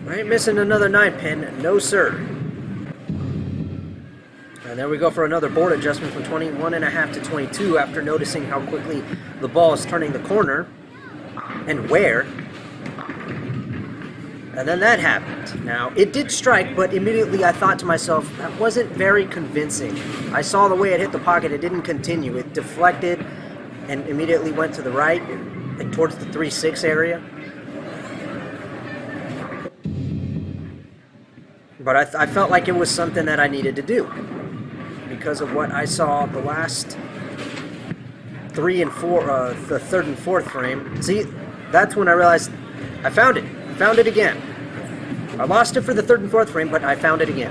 I ain't missing another 9-pin, no sir. And there we go for another board adjustment from 21.5 to 22 after noticing how quickly the ball is turning the corner and where. And then that happened. Now, it did strike, but immediately I thought to myself, that wasn't very convincing. I saw the way it hit the pocket, it didn't continue. It deflected and immediately went to the right, like towards the 3-6 area. But I felt like it was something that I needed to do because of what I saw the last 3 and 4, the 3rd and 4th frame. See, that's when I realized I found it. I found it again. I lost it for the 3rd and 4th frame, but I found it again.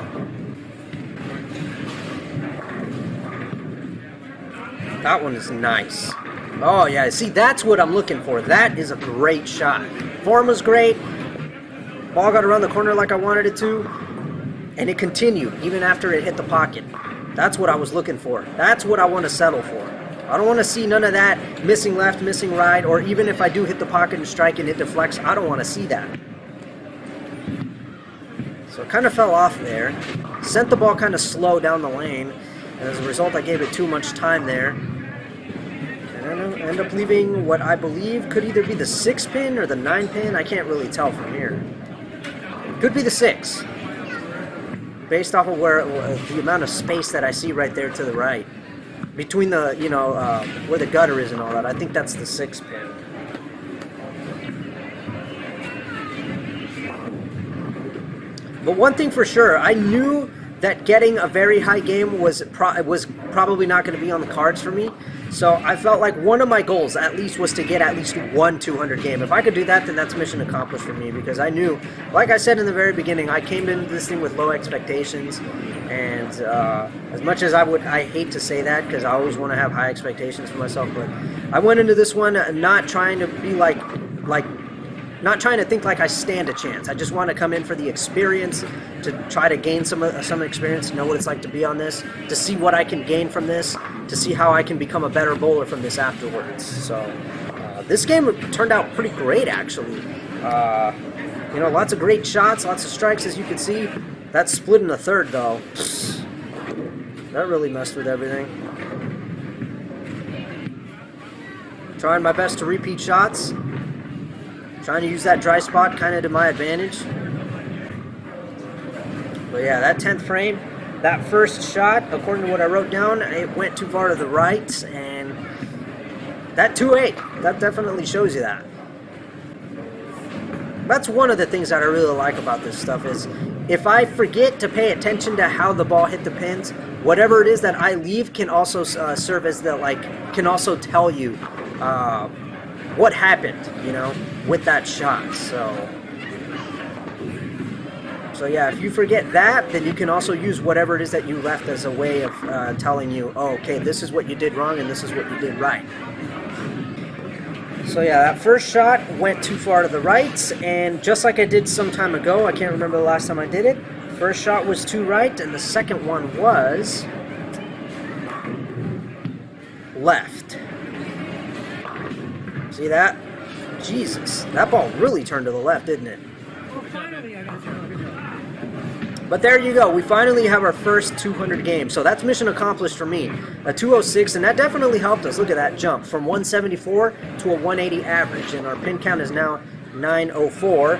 That one is nice. Oh yeah, see, that's what I'm looking for. That is a great shot. Form was great. Ball got around the corner like I wanted it to. And it continued, even after it hit the pocket. That's what I was looking for. That's what I want to settle for. I don't want to see none of that missing left, missing right, or even if I do hit the pocket and strike and it deflects, I don't want to see that. So it kind of fell off there. Sent the ball kind of slow down the lane. And as a result, I gave it too much time there. And I end up leaving what I believe could either be the 6-pin or the 9-pin. I can't really tell from here. Could be the 6. Based off of where the amount of space that I see right there to the right, between the where the gutter is and all that, I think that's the 6-pin. But one thing for sure, I knew that getting a very high game was probably not going to be on the cards for me. So I felt like one of my goals at least was to get at least one 200 game. If I could do that, then that's mission accomplished for me, because I knew, like I said in the very beginning, I came into this thing with low expectations, and as much as I hate to say that because I always want to have high expectations for myself, but I went into this one not trying to be like not trying to think like I stand a chance. I just want to come in for the experience, to try to gain some experience, know what it's like to be on this, to see what I can gain from this, to see how I can become a better bowler from this afterwards. So this game turned out pretty great, actually. You know, lots of great shots, lots of strikes, as you can see. That split in the third, though. That really messed with everything. Trying my best to repeat shots. Trying to use that dry spot kind of to my advantage. But yeah, that 10th frame, that first shot, according to what I wrote down, it went too far to the right, and that 2-8, that definitely shows you that. That's one of the things that I really like about this stuff is if I forget to pay attention to how the ball hit the pins, whatever it is that I leave can also serve as the, like, can also tell you what happened, you know, with that shot. So yeah, if you forget that, then you can also use whatever it is that you left as a way of telling you, oh, okay, this is what you did wrong and this is what you did right. So yeah, that first shot went too far to the right, and just like I did some time ago, I can't remember the last time I did it, first shot was too right, and the second one was left. See that? Jesus, that ball really turned to the left, didn't it? But there you go. We finally have our first 200 games. So that's mission accomplished for me. A 206, and that definitely helped us. Look at that jump from 174 to a 180 average. And our pin count is now 904,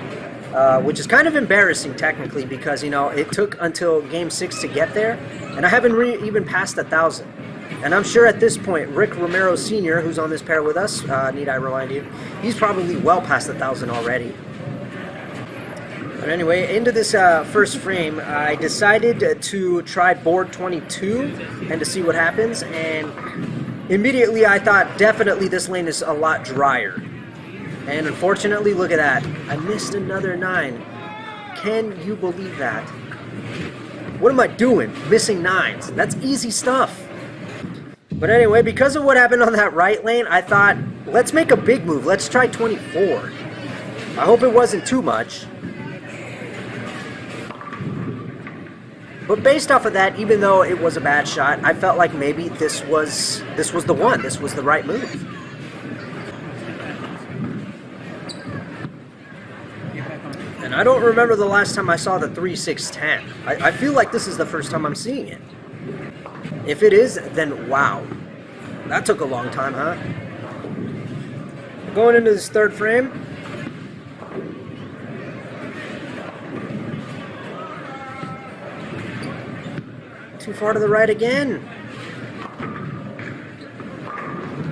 which is kind of embarrassing technically because, you know, it took until game 6 to get there. And I haven't even passed 1,000. And I'm sure at this point, Rick Romero Sr., who's on this pair with us, need I remind you, he's probably well past 1,000 already. But anyway, into this first frame, I decided to try board 22 and to see what happens. And immediately I thought, definitely this lane is a lot drier. And unfortunately, look at that. I missed another 9. Can you believe that? What am I doing? Missing 9s. That's easy stuff. But anyway, because of what happened on that right lane, I thought, let's make a big move. Let's try 24. I hope it wasn't too much. But based off of that, even though it was a bad shot, I felt like maybe this was the one. This was the right move. And I don't remember the last time I saw the 3-6-10. I feel like this is the first time I'm seeing it. If it is, then wow. That took a long time, huh? Going into this third frame. Too far to the right again.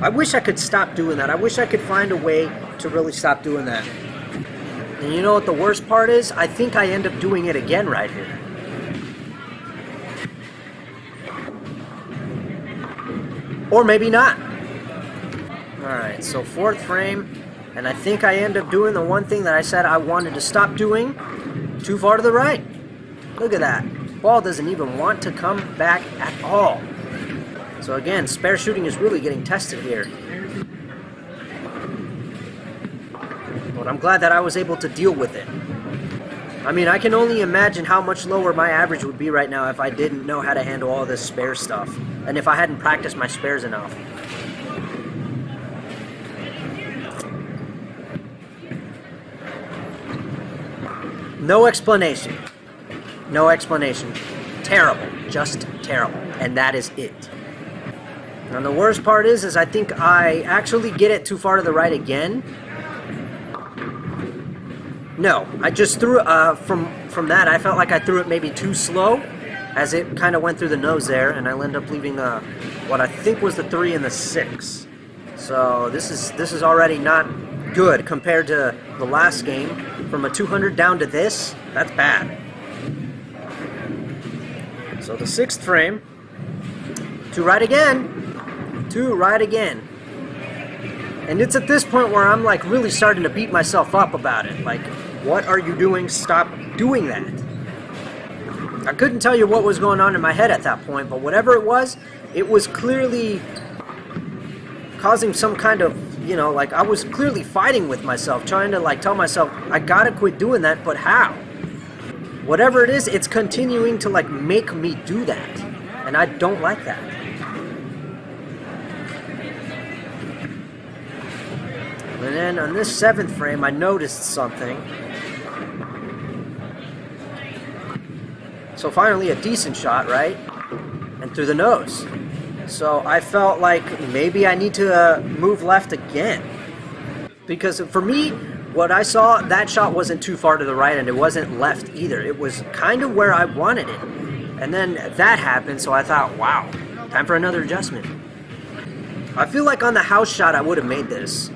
I wish I could stop doing that. I wish I could find a way to really stop doing that. And you know what the worst part is? I think I end up doing it again right here. Or maybe not. Alright, so fourth frame. And I think I end up doing the one thing that I said I wanted to stop doing. Too far to the right. Look at that. Ball doesn't even want to come back at all. So again, spare shooting is really getting tested here. But I'm glad that I was able to deal with it. I mean, I can only imagine how much lower my average would be right now if I didn't know how to handle all this spare stuff. And if I hadn't practiced my spares enough. No explanation. No explanation. Terrible. Just terrible. And that is it. And the worst part is I think I actually get it too far to the right again. No, I just threw it, from that, I felt like I threw it maybe too slow, as it kind of went through the nose there, and I ended up leaving what I think was the 3 and the 6. So this is already not good compared to the last game. From a 200 down to this, that's bad. So the 6th frame, to right again, to right again. And it's at this point where I'm like really starting to beat myself up about it. Like, what are you doing? Stop doing that. I couldn't tell you what was going on in my head at that point, but whatever it was clearly causing some kind of you know, like I was clearly fighting with myself, trying to like tell myself, I gotta quit doing that, but how? Whatever it is, it's continuing to like make me do that. And I don't like that. And then on this 7th frame, I noticed something. So finally a decent shot, right? And through the nose. So I felt like maybe I need to move left again. Because for me, what I saw, that shot wasn't too far to the right and it wasn't left either. It was kind of where I wanted it. And then that happened, so I thought, wow, time for another adjustment. I feel like on the house shot, I would have made this.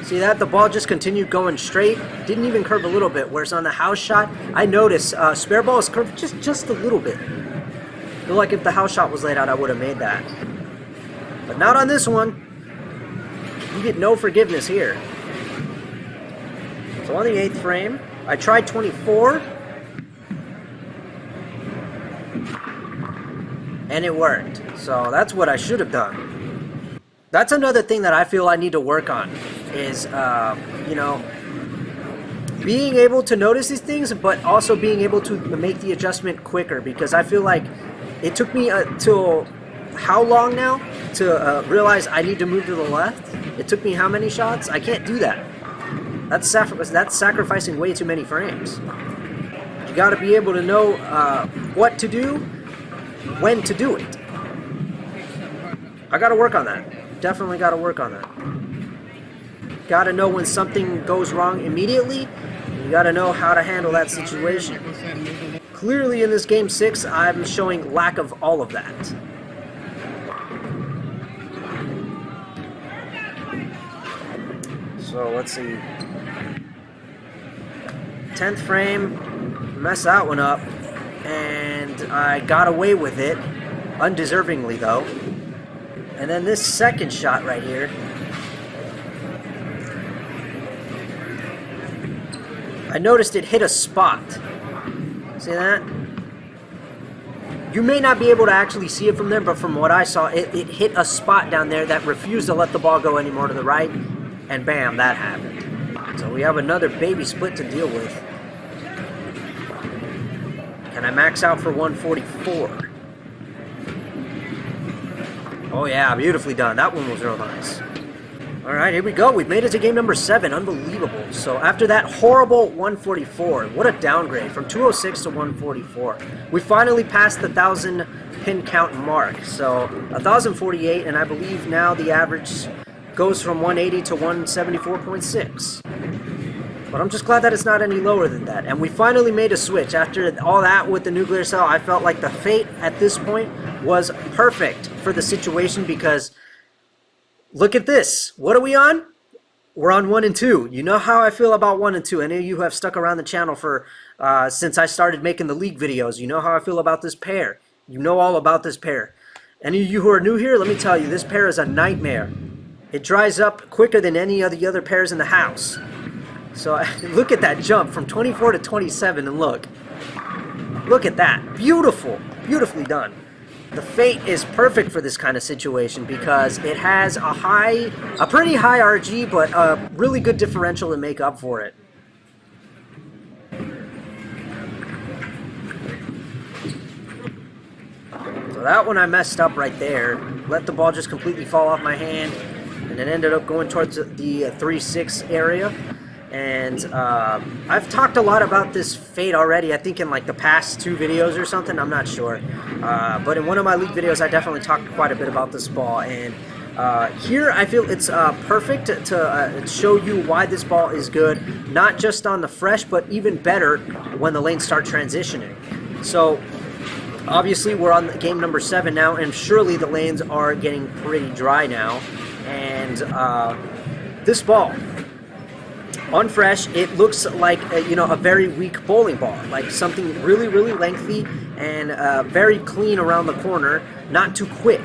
See that? The ball just continued going straight. Didn't even curve a little bit. Whereas on the house shot, I noticed spare ball is curved just a little bit. I feel like if the house shot was laid out, I would have made that. But not on this one. You get no forgiveness here. So on the 8th frame, I tried 24. And it worked. So that's what I should have done. That's another thing that I feel I need to work on. Is, you know, being able to notice these things, but also being able to make the adjustment quicker. Because I feel like it took me till how long now to realize I need to move to the left? It took me how many shots? I can't do that. That's sacrificing way too many frames. You got to be able to know what to do, when to do it. I got to work on that. Definitely got to work on that. Got to know when something goes wrong immediately. You got to know how to handle that situation. Clearly in this game 6, I'm showing lack of all of that. So let's see. 10th frame, mess that one up, and I got away with it, undeservingly though. And then this second shot right here, I noticed it hit a spot. See that? You may not be able to actually see it from there, but from what I saw, it hit a spot down there that refused to let the ball go any more to the right, and bam, that happened. So we have another baby split to deal with. Can I max out for 144? Oh yeah, beautifully done. That one was real nice. Alright, here we go. We've made it to game number 7. Unbelievable. So after that horrible 144, what a downgrade from 206 to 144. We finally passed the 1,000 pin count mark. So 1,048, and I believe now the average goes from 180 to 174.6. But I'm just glad that it's not any lower than that. And we finally made a switch. After all that with the nuclear cell, I felt like the fate at this point was perfect for the situation because look at this. What are we on? We're on 1 and 2. You know how I feel about 1 and 2. Any of you who have stuck around the channel for since I started making the league videos, you know how I feel about this pair. You know all about this pair. Any of you who are new here, let me tell you, this pair is a nightmare. It dries up quicker than any of the other pairs in the house. So look at that jump from 24 to 27, and look at that. Beautiful, beautifully done. The fate is perfect for this kind of situation because it has a pretty high RG, but a really good differential to make up for it. So that one I messed up right there. Let the ball just completely fall off my hand, and it ended up going towards the 3-6 area. And I've talked a lot about this fade already, I think in like the past 2 videos or something, I'm not sure. But in one of my league videos, I definitely talked quite a bit about this ball. And here I feel it's perfect to show you why this ball is good, not just on the fresh, but even better when the lanes start transitioning. So obviously we're on game number 7 now, and surely the lanes are getting pretty dry now. And this ball, on fresh, it looks like a very weak bowling ball, like something really, really lengthy and very clean around the corner, not too quick.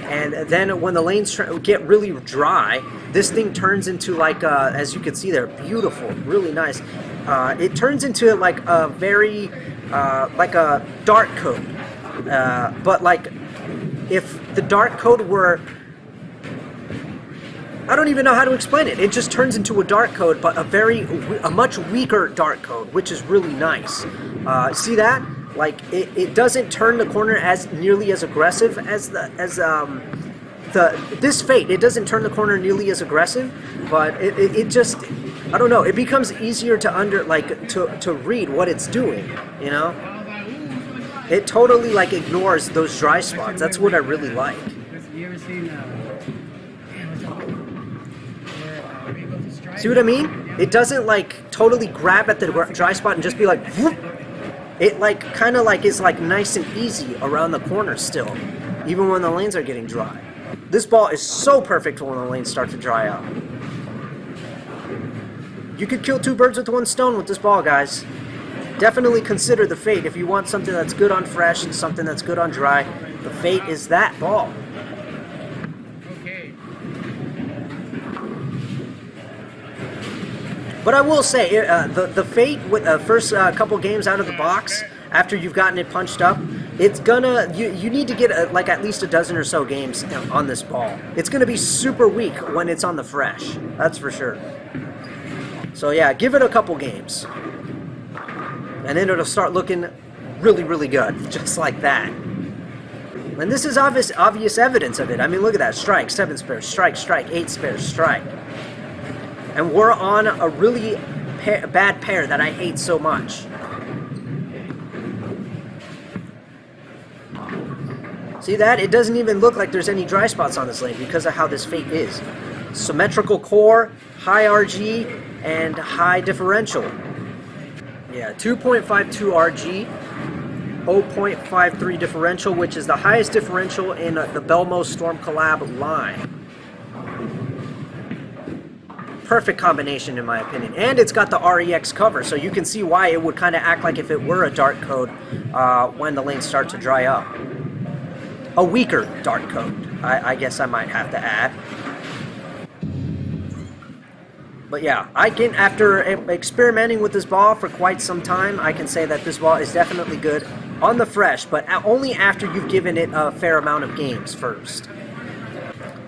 And then when the lanes get really dry, this thing turns into like, as you can see there, beautiful, really nice. It turns into like a very, like a dart code, but like if the dart code were I don't even know how to explain it. It just turns into a dart code, but a much weaker dart code, which is really nice. See that? Like it doesn't turn the corner as nearly as aggressive as this Fate. It doesn't turn the corner nearly as aggressive, but it just, I don't know. It becomes easier to read what it's doing. You know, it totally like ignores those dry spots. That's what I really like. See what I mean? It doesn't like totally grab at the dry spot and just be like, whoop. It like kind of like is like nice and easy around the corner still, even when the lanes are getting dry. This ball is so perfect for when the lanes start to dry out. You could kill two birds with one stone with this ball, guys. Definitely consider the Fate if you want something that's good on fresh and something that's good on dry. The Fate is that ball. But I will say, the Fate with the first couple games out of the box, after you've gotten it punched up, it's gonna, you need to get like at least a dozen or so games on this ball. It's gonna be super weak when it's on the fresh, that's for sure. So yeah, give it a couple games. And then it'll start looking really, really good, just like that. And this is obvious evidence of it. I mean, look at that, strike, 7 spares, strike, strike, 8 spares, strike. And we're on a really bad pair that I hate so much. See that? It doesn't even look like there's any dry spots on this lane because of how this Fate is. Symmetrical core, high RG, and high differential. Yeah, 2.52 RG, 0.53 differential, which is the highest differential in the Belmo Storm collab line. Perfect combination in my opinion, and it's got the REX cover, so you can see why it would kind of act like if it were a dart code when the lanes start to dry up. A weaker dart code, I guess I might have to add. But yeah, I can, after experimenting with this ball for quite some time, I can say that this ball is definitely good on the fresh, but only after you've given it a fair amount of games first.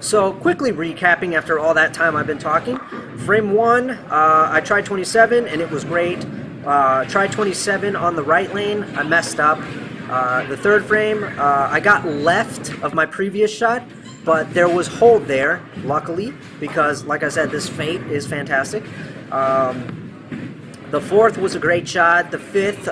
So quickly recapping after all that time I've been talking, frame 1, I tried 27 and it was great. Tried 27 on the right lane, I messed up. The third frame, I got left of my previous shot, but there was hold there, luckily, because like I said, this Fate is fantastic. The fourth was a great shot. The fifth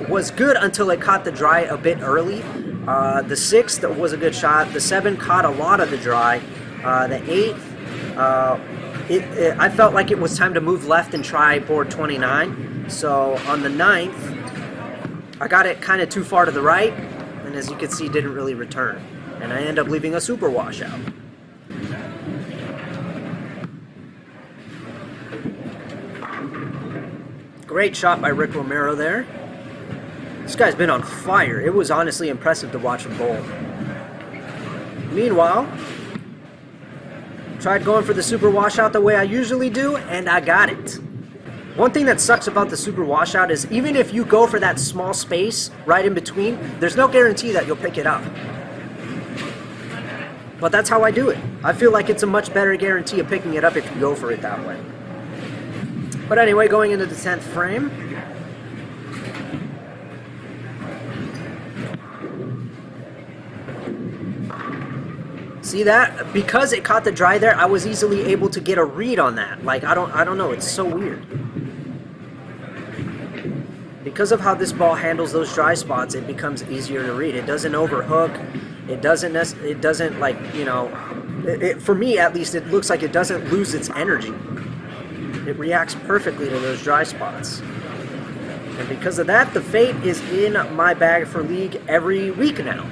was good until it caught the dry a bit early. The sixth was a good shot. The 7 caught a lot of the dry. The 8th, I felt like it was time to move left and try board 29. So on the 9th, I got it kind of too far to the right, and as you can see, didn't really return. And I end up leaving a super washout. Great shot by Rick Romero there. This guy's been on fire. It was honestly impressive to watch him bowl. Meanwhile, tried going for the super washout the way I usually do, and I got it. One thing that sucks about the super washout is even if you go for that small space right in between, there's no guarantee that you'll pick it up. But that's how I do it. I feel like it's a much better guarantee of picking it up if you go for it that way. But anyway, going into the 10th frame. See that? Because it caught the dry there, I was easily able to get a read on that. Like, I don't know, it's so weird. Because of how this ball handles those dry spots, it becomes easier to read. It doesn't overhook. It doesn't like, you know, for me at least, it looks like it doesn't lose its energy. It reacts perfectly to those dry spots. And because of that, the Fate is in my bag for League every week now.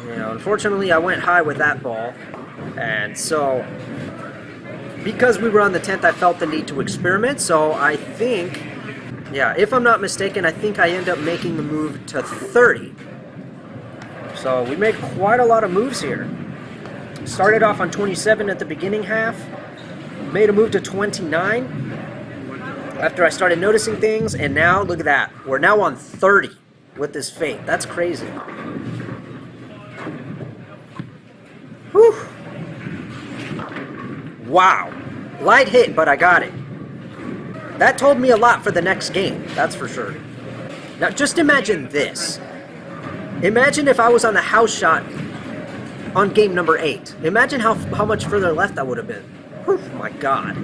You know, unfortunately, I went high with that ball. And so, because we were on the 10th, I felt the need to experiment. So I think, yeah, if I'm not mistaken, I think I end up making the move to 30. So we made quite a lot of moves here. Started off on 27 at the beginning half. Made a move to 29 after I started noticing things. And now, look at that. We're now on 30 with this Fate. That's crazy. Whew. Wow. Light hit, but I got it. That told me a lot for the next game, that's for sure. Now, just imagine this. Imagine if I was on the house shot on game number 8. Imagine how much further left that would have been. Oh my god.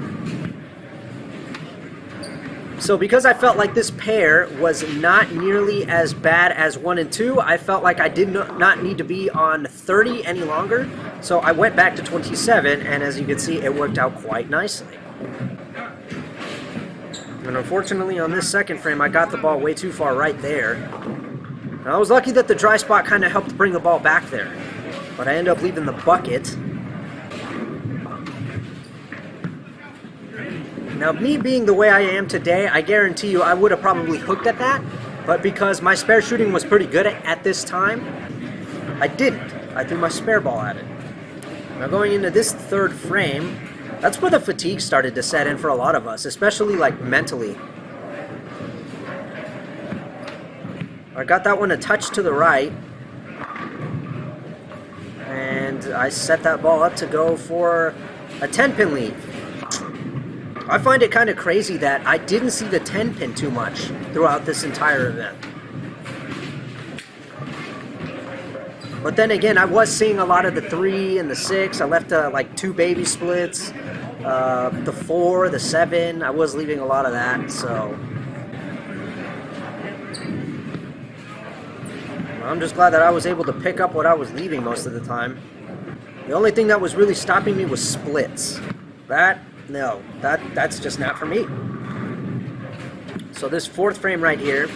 So because I felt like this pair was not nearly as bad as 1 and 2, I felt like I did not need to be on 30 any longer. So I went back to 27, and as you can see, it worked out quite nicely. And unfortunately, on this second frame, I got the ball way too far right there. And I was lucky that the dry spot kind of helped bring the ball back there. But I ended up leaving the bucket. Now, me being the way I am today, I guarantee you I would have probably hooked at that. But because my spare shooting was pretty good at this time, I didn't. I threw my spare ball at it. Now, going into this third frame, that's where the fatigue started to set in for a lot of us, especially like mentally. I got that one a touch to the right, and I set that ball up to go for a 10-pin lead. I find it kind of crazy that I didn't see the 10-pin too much throughout this entire event. But then again, I was seeing a lot of the 3 and the 6. I left like 2 baby splits. The 4, the 7, I was leaving a lot of that, so I'm just glad that I was able to pick up what I was leaving most of the time. The only thing that was really stopping me was splits. That's just not for me. So this fourth frame right here,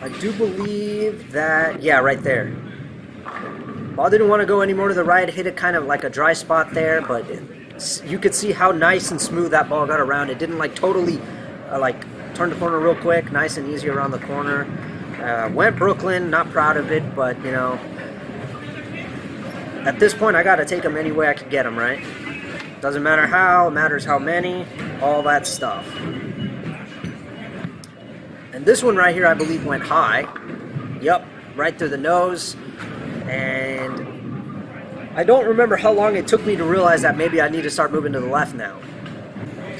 I do believe that, yeah, right there. Ball didn't want to go any more to the right, hit it kind of like a dry spot there, but you could see how nice and smooth that ball got around. It didn't like totally like turn the corner real quick, nice and easy around the corner. Went Brooklyn, not proud of it, but you know, at this point I got to take them any way I can get them, right? Doesn't matter how, it matters how many, all that stuff. And this one right here I believe went high. Yep, right through the nose. And I don't remember how long it took me to realize that maybe I need to start moving to the left now.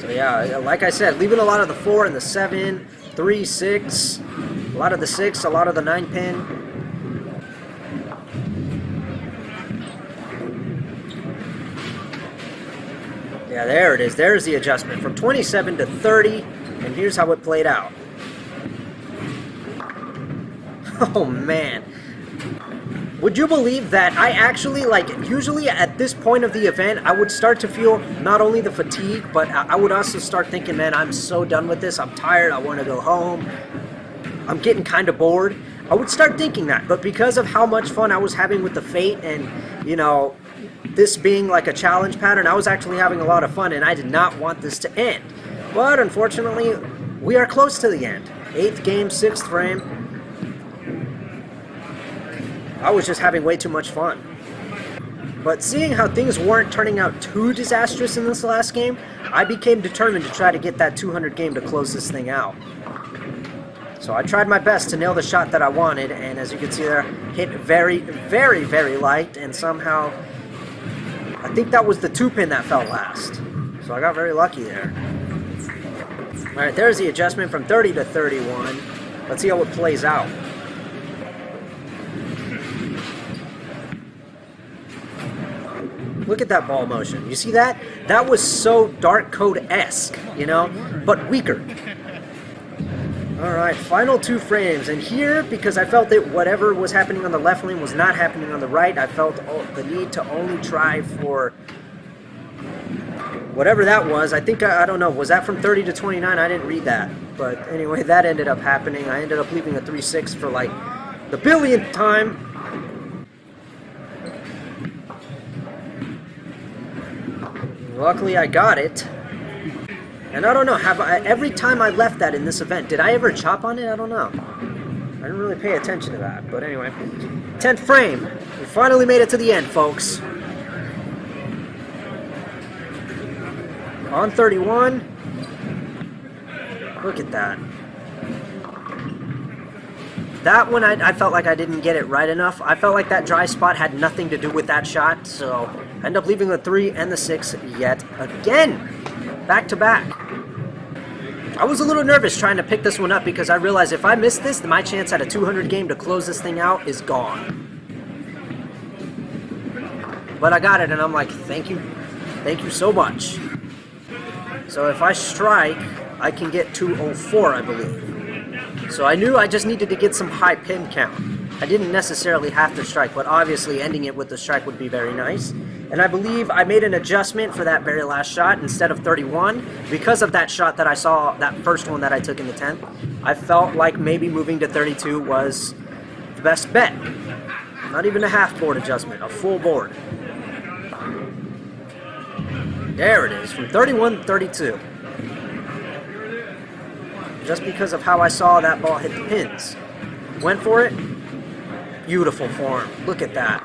So yeah, like I said, leaving a lot of the 4 and the 7, 3, 6, a lot of the 6, a lot of the 9-pin. Yeah, there it is. There's the adjustment from 27 to 30, and here's how it played out. Oh man. Would you believe that I actually, like, usually at this point of the event, I would start to feel not only the fatigue, but I would also start thinking, man, I'm so done with this. I'm tired. I want to go home. I'm getting kind of bored. I would start thinking that. But because of how much fun I was having with the Fate and, you know, this being like a challenge pattern, I was actually having a lot of fun, and I did not want this to end. But unfortunately, we are close to the end. 8th game, 6th frame. I was just having way too much fun. But seeing how things weren't turning out too disastrous in this last game, I became determined to try to get that 200 game to close this thing out. So I tried my best to nail the shot that I wanted, and as you can see there, hit very, very, very light, and somehow, I think that was the 2-pin that fell last. So I got very lucky there. Alright, there's the adjustment from 30 to 31. Let's see how it plays out. Look at that ball motion. You see that? That was so Dark Code-esque, you know, but weaker. Alright, final 2 frames. And here, because I felt that whatever was happening on the left lane was not happening on the right, I felt the need to only try for whatever that was. I think, I don't know, was that from 30 to 29? I didn't read that. But anyway, that ended up happening. I ended up leaving a 3-6 for like the billionth time. Luckily, I got it. And I don't know, every time I left that in this event, did I ever chop on it? I don't know. I didn't really pay attention to that, but anyway. 10th frame. We finally made it to the end, folks. On 31. Look at that. that one I felt like I didn't get it right enough. I felt like that dry spot had nothing to do with that shot, so I ended up leaving the 3 and the 6 yet again. Back to back. I was a little nervous trying to pick this one up because I realized if I miss this, then my chance at a 200 game to close this thing out is gone. But I got it, and I'm like, thank you so much. So if I strike, I can get 204, I believe. So I knew I just needed to get some high pin count. I didn't necessarily have to strike, but obviously ending it with the strike would be very nice. And I believe I made an adjustment for that very last shot. Instead of 31, because of that shot that I saw, that first one that I took in the 10th, I felt like maybe moving to 32 was the best bet. Not even a half board adjustment, a full board. There it is, from 31 to 32. Just because of how I saw that ball hit the pins. Went for it. Beautiful form. Look at that.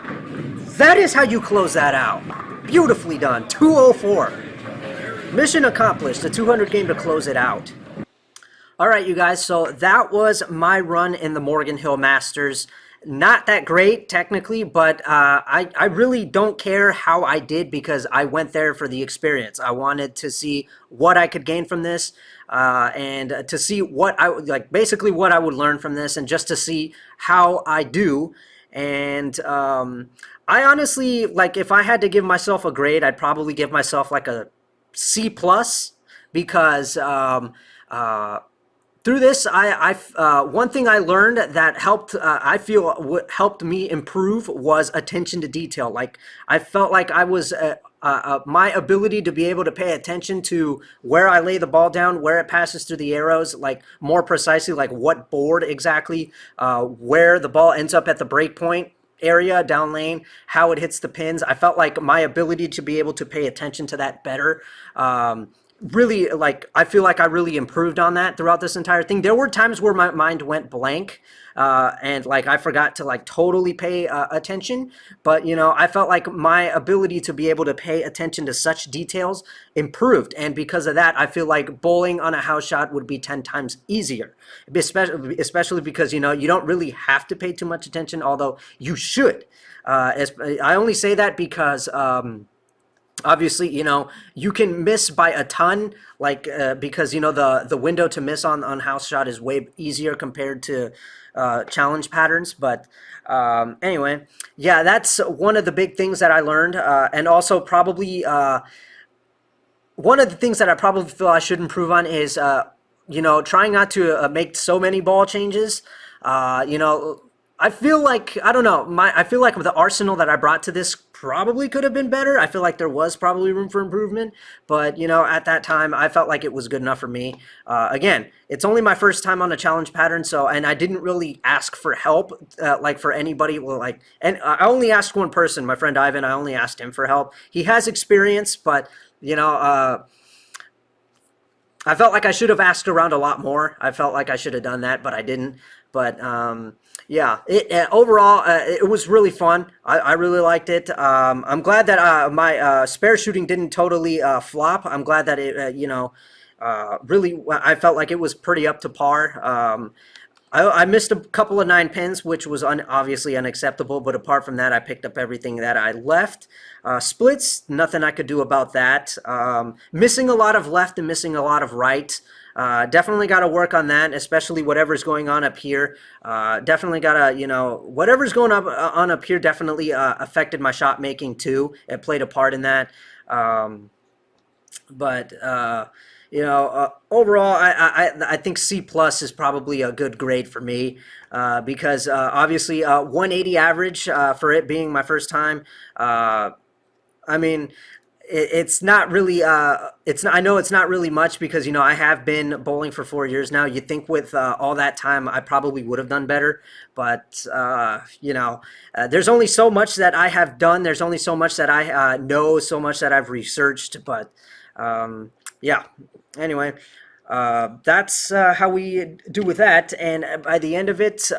That is how you close that out. Beautifully done. 204. Mission accomplished. A 200 game to close it out. Alright, you guys, so that was my run in the Morgan Hill Masters. Not that great, technically, but I really don't care how I did because I went there for the experience. I wanted to see what I could gain from this and to see what basically what I would learn from this and just to see how I do. And I honestly, if I had to give myself a grade, I'd probably give myself like a C+, because through this, one thing I learned that helped, I feel helped me improve was attention to detail. Like, I felt like I was, my ability to be able to pay attention to where I lay the ball down, where it passes through the arrows, like more precisely, like what board exactly, where the ball ends up at the break point area down lane, how it hits the pins. I felt like my ability to be able to pay attention to that better, really, I feel like I really improved on that throughout this entire thing. There were times where my mind went blank and I forgot to totally pay attention, but I felt like my ability to be able to pay attention to such details improved, and because of that I feel like bowling on a house shot would be 10 times easier, especially because you don't really have to pay too much attention, although you should. I only say that because obviously, you can miss by a ton, because, the window to miss on house shot is way easier compared to challenge patterns. But anyway, yeah, that's one of the big things that I learned. And also probably one of the things that I probably feel I should improve on is, trying not to make so many ball changes. I feel like, I don't know, I feel like the arsenal that I brought to this probably could have been better. I feel like there was probably room for improvement, but at that time I felt like it was good enough for me. Again, it's only my first time on a challenge pattern, and I didn't really ask for help, for anybody. And I only asked one person, my friend Ivan. I only asked him for help. He has experience, but I felt like I should have asked around a lot more. I felt like I should have done that, but I didn't. But yeah, overall, it was really fun. I really liked it. I'm glad that my spare shooting didn't totally flop. I'm glad that it, really, I felt like it was pretty up to par. I missed a couple of 9 pins, which was obviously unacceptable, but apart from that, I picked up everything that I left. Splits, nothing I could do about that. Missing a lot of left and missing a lot of right. Definitely got to work on that, especially whatever's going on up here. Definitely got to, whatever's going on up here definitely affected my shot making too. It played a part in that. Overall, I think C+ is probably a good grade for me because obviously 180 average for it being my first time. I mean, it's not really I know it's not really much because I have been bowling for 4 years now. You'd think with all that time I probably would have done better, but there's only so much that I have done. There's only so much that I know, so much that I've researched. But yeah, anyway, that's how we do with that. And by the end of it,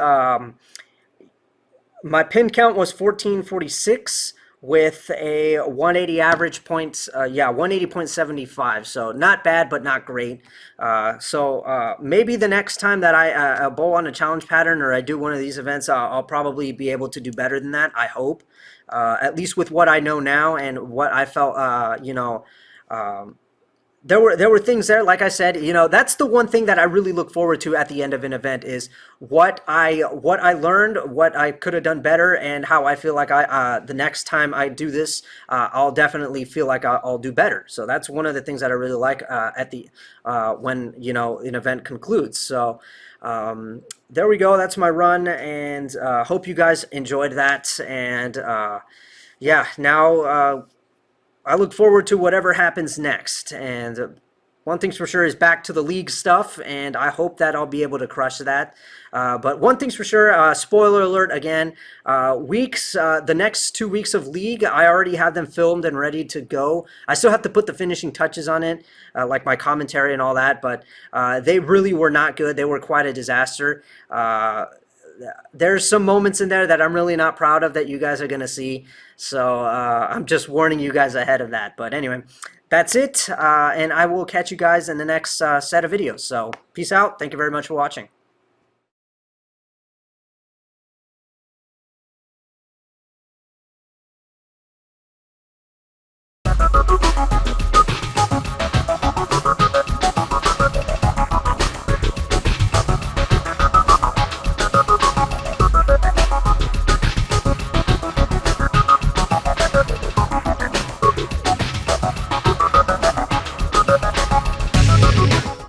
my pin count was 1446. with a 180 average points, yeah, 180.75. So not bad, but not great. Maybe the next time that I bowl on a challenge pattern or I do one of these events, I'll probably be able to do better than that. I hope, at least with what I know now and what I felt, um, there were things there, like I said, that's the one thing that I really look forward to at the end of an event is what I learned, what I could have done better, and how I feel like the next time I do this, I'll definitely feel like I'll do better. So that's one of the things that I really like at the when an event concludes. So there we go. That's my run, and hope you guys enjoyed that. And yeah, now. I look forward to whatever happens next. And one thing's for sure is back to the league stuff, and I hope that I'll be able to crush that. But one thing's for sure, spoiler alert again, the next 2 weeks of league, I already have them filmed and ready to go. I still have to put the finishing touches on it, like my commentary and all that, but they really were not good. They were quite a disaster. There's some moments in there that I'm really not proud of that you guys are going to see. So I'm just warning you guys ahead of that. But anyway, that's it. And I will catch you guys in the next set of videos. So peace out. Thank you very much for watching.